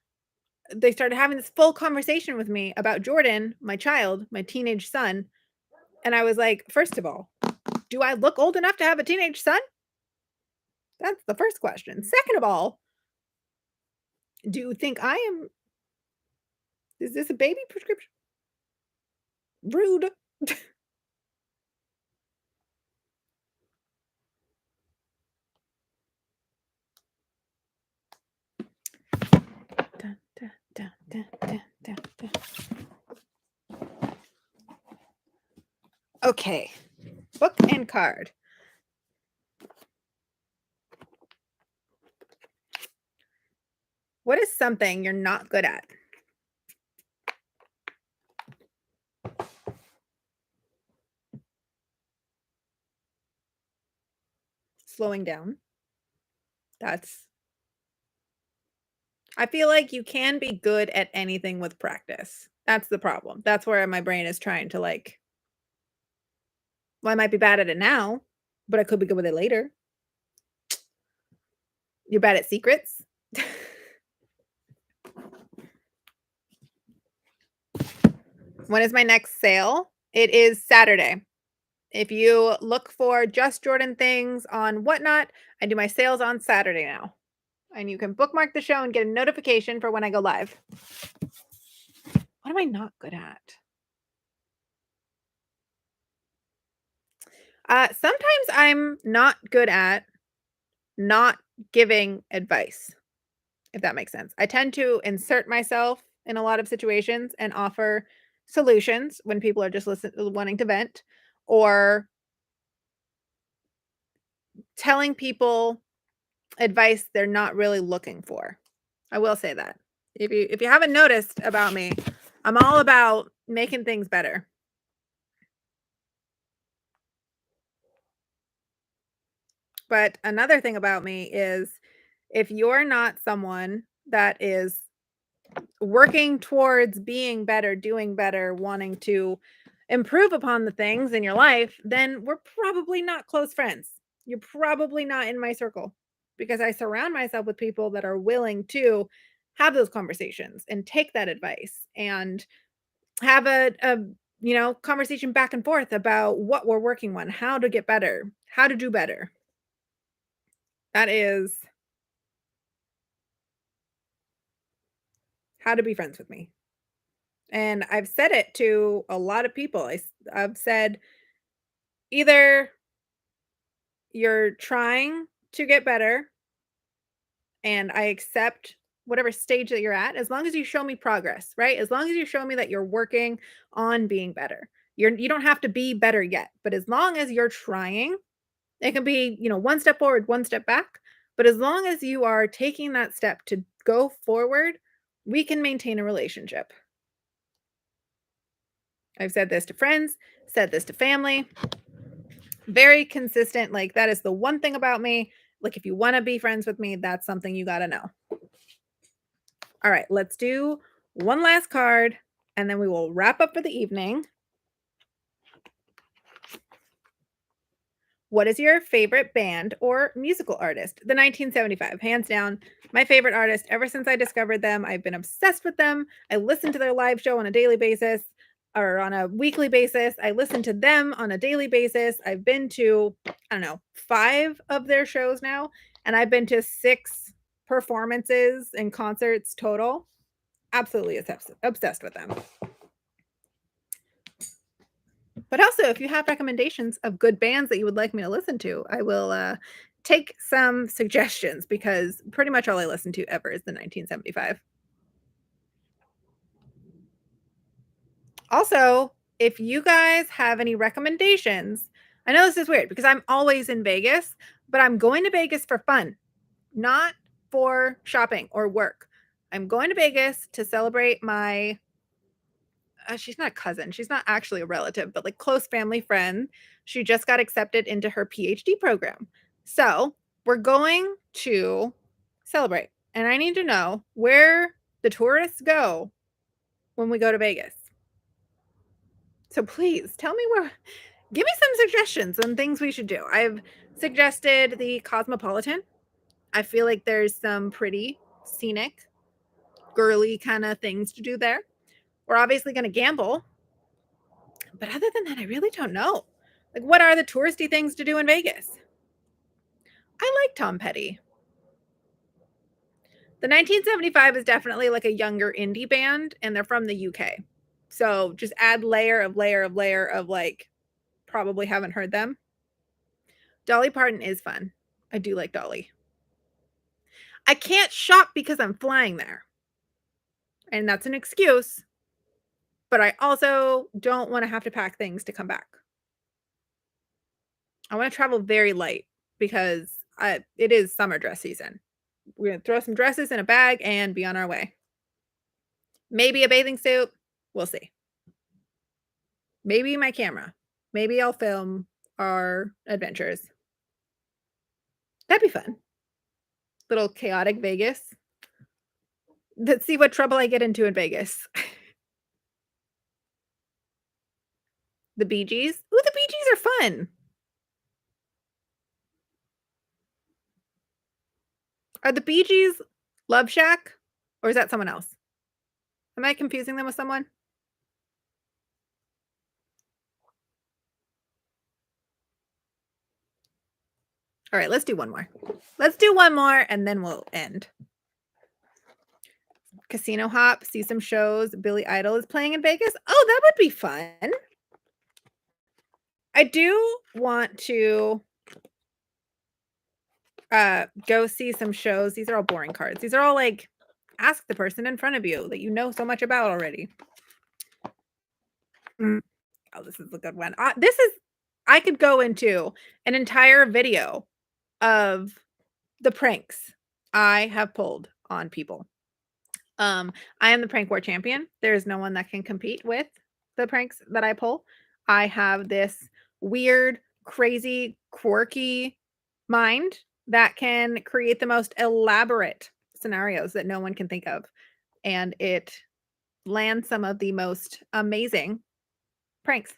they started having this full conversation with me about Jordan, my child, my teenage son. And I was like, first of all, do I look old enough to have a teenage son? That's the first question. Second of all, do you think I am, is this a baby prescription? Rude. Dun, dun, dun, dun, dun, dun, dun. Okay, book and card. What is something you're not good at? Slowing down. That's, I feel like you can be good at anything with practice. That's the problem. That's where my brain is trying to like, well, I might be bad at it now, but I could be good with it later. You're bad at secrets? When is my next sale? It is Saturday. If you look for Just Jordan things on Whatnot, I do my sales on Saturday now. And you can bookmark the show and get a notification for when I go live. What am I not good at? Sometimes I'm not good at not giving advice, if that makes sense. I tend to insert myself in a lot of situations and offer solutions when people are just wanting to vent, or telling people advice they're not really looking for. I will say that. If you haven't noticed about me, I'm all about making things better. But another thing about me is if you're not someone that is working towards being better, doing better, wanting to improve upon the things in your life, then we're probably not close friends. You're probably not in my circle, because I surround myself with people that are willing to have those conversations and take that advice and have a conversation back and forth about what we're working on, how to get better, how to do better. That is how to be friends with me. And I've said it to a lot of people. I've said, either you're trying to get better and I accept whatever stage that you're at, as long as you show me progress, right? As long as you show me that you're working on being better. You don't have to be better yet, but as long as you're trying, it can be, one step forward, one step back. But as long as you are taking that step to go forward, we can maintain a relationship. I've said this to friends, said this to family. Very consistent. Like, that is the one thing about me. Like, if you want to be friends with me, that's something you got to know. All right, let's do one last card and then we will wrap up for the evening. What is your favorite band or musical artist? The 1975, hands down, my favorite artist ever since I discovered them. I've been obsessed with them. I listen to their live show on a daily basis. or on a weekly basis. I listen to them on a daily basis. I've been to, I don't know, 5 of their shows now, and I've been to 6 performances and concerts total. Absolutely obsessed with them. But also, if you have recommendations of good bands that you would like me to listen to, I will take some suggestions because pretty much all I listen to ever is the 1975. Also, if you guys have any recommendations, I know this is weird because I'm always in Vegas, but I'm going to Vegas for fun, not for shopping or work. I'm going to Vegas to celebrate my she's not a cousin. She's not actually a relative, but like close family friend. She just got accepted into her PhD program. So we're going to celebrate. And I need to know where the tourists go when we go to Vegas. So please tell me where, give me some suggestions on things we should do. I've suggested the Cosmopolitan. I feel like there's some pretty scenic, girly kind of things to do there. We're obviously going to gamble. But other than that, I really don't know. Like, what are the touristy things to do in Vegas? I like Tom Petty. The 1975 is definitely like a younger indie band, and they're from the UK. So just add layer of like, probably haven't heard them. Dolly Parton is fun. I do like Dolly. I can't shop because I'm flying there. And that's an excuse. But I also don't want to have to pack things to come back. I want to travel very light because it is summer dress season. We're going to throw some dresses in a bag and be on our way. Maybe a bathing suit. We'll see. Maybe my camera. Maybe I'll film our adventures. That'd be fun. Little chaotic Vegas. Let's see what trouble I get into in Vegas. The Bee Gees. Ooh, the Bee Gees are fun. Are the Bee Gees Love Shack? Or is that someone else? Am I confusing them with someone? All right, let's do one more. Let's do one more and then we'll end. Casino hop, see some shows. Billy Idol is playing in Vegas. Oh, that would be fun. I do want to go see some shows. These are all boring cards. These are all like ask the person in front of you that you know so much about already. Oh, this is a good one. I could go into an entire video of the pranks I have pulled on people. I am the prank war champion. There is no one that can compete with the pranks that I pull. I have this weird, crazy, quirky mind that can create the most elaborate scenarios that no one can think of. And it lands some of the most amazing pranks.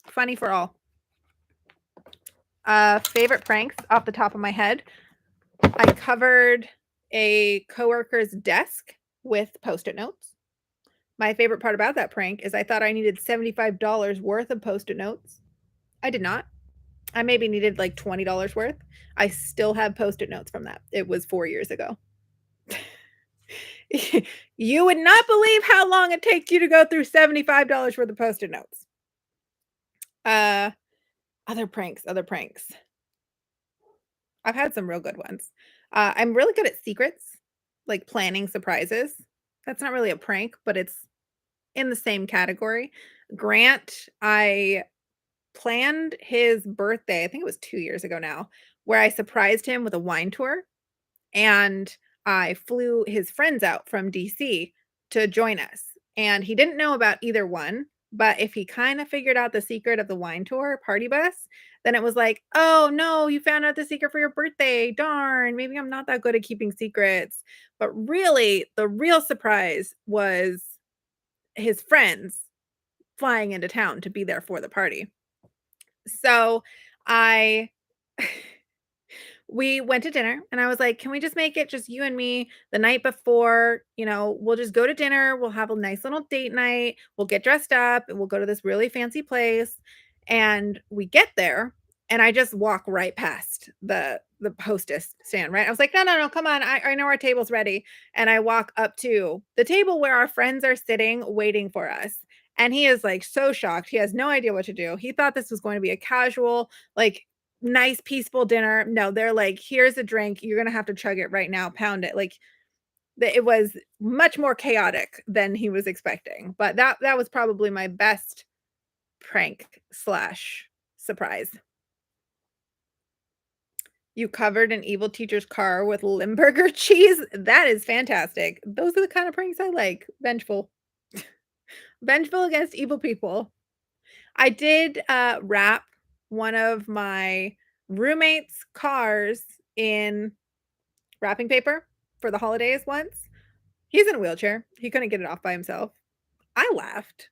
Funny for all. Favorite pranks off the top of my head. I covered a coworker's desk with Post-it notes. My favorite part about that prank is I thought I needed $75 worth of Post-it notes. I did not. I maybe needed like $20 worth. I still have Post-it notes from that. It was 4 years ago. You would not believe how long it takes you to go through $75 worth of Post-it notes. Other pranks. I've had some real good ones. I'm really good at secrets, like planning surprises. That's not really a prank, but it's in the same category. Grant, I planned his birthday, I think it was 2 years ago now, where I surprised him with a wine tour, and I flew his friends out from DC to join us. And he didn't know about either one, but if he kind of figured out the secret of the wine tour party bus, then it was like, "Oh, no, you found out the secret for your birthday. Darn, maybe I'm not that good at keeping secrets." But really, the real surprise was his friends flying into town to be there for the party. So I we went to dinner and I was like, "Can we just make it just you and me the night before? We'll just go to dinner. We'll have a nice little date night. We'll get dressed up and we'll go to this really fancy place." And we get there and I just walk right past the hostess stand, right? I was like, "No, no, no, come on. I know our table's ready." And I walk up to the table where our friends are sitting waiting for us. And he is like so shocked. He has no idea what to do. He thought this was going to be a casual, like nice peaceful dinner. No, they're like, "Here's a drink. You're gonna have to chug it right now, pound it." Like it was much more chaotic than he was expecting. But that was probably my best prank slash surprise. You covered an evil teacher's car with Limburger cheese. That is fantastic. Those are the kind of pranks I like. Vengeful. Vengeful against evil people. I did wrap one of my roommate's cars in wrapping paper for the holidays once. He's in a wheelchair. He couldn't get it off by himself. I laughed.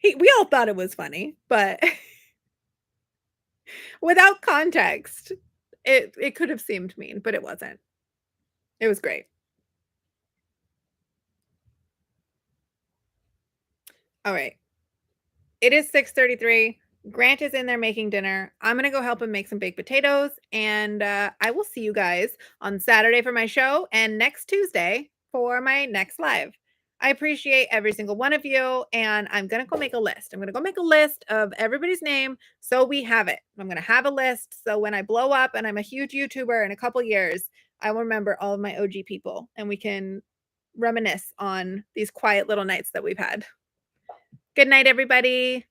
We all thought it was funny, but without context, it could have seemed mean, but it wasn't. It was great. All right. It is 6:33. Grant is in there making dinner. I'm gonna go help him make some baked potatoes, and I will see you guys on Saturday for my show and next Tuesday for my next live. I appreciate every single one of you, and I'm gonna go make a list. I'm gonna go make a list of everybody's name so we have it. I'm gonna have a list so when I blow up and I'm a huge YouTuber in a couple years, I will remember all of my OG people, and we can reminisce on these quiet little nights that we've had. Good night, everybody.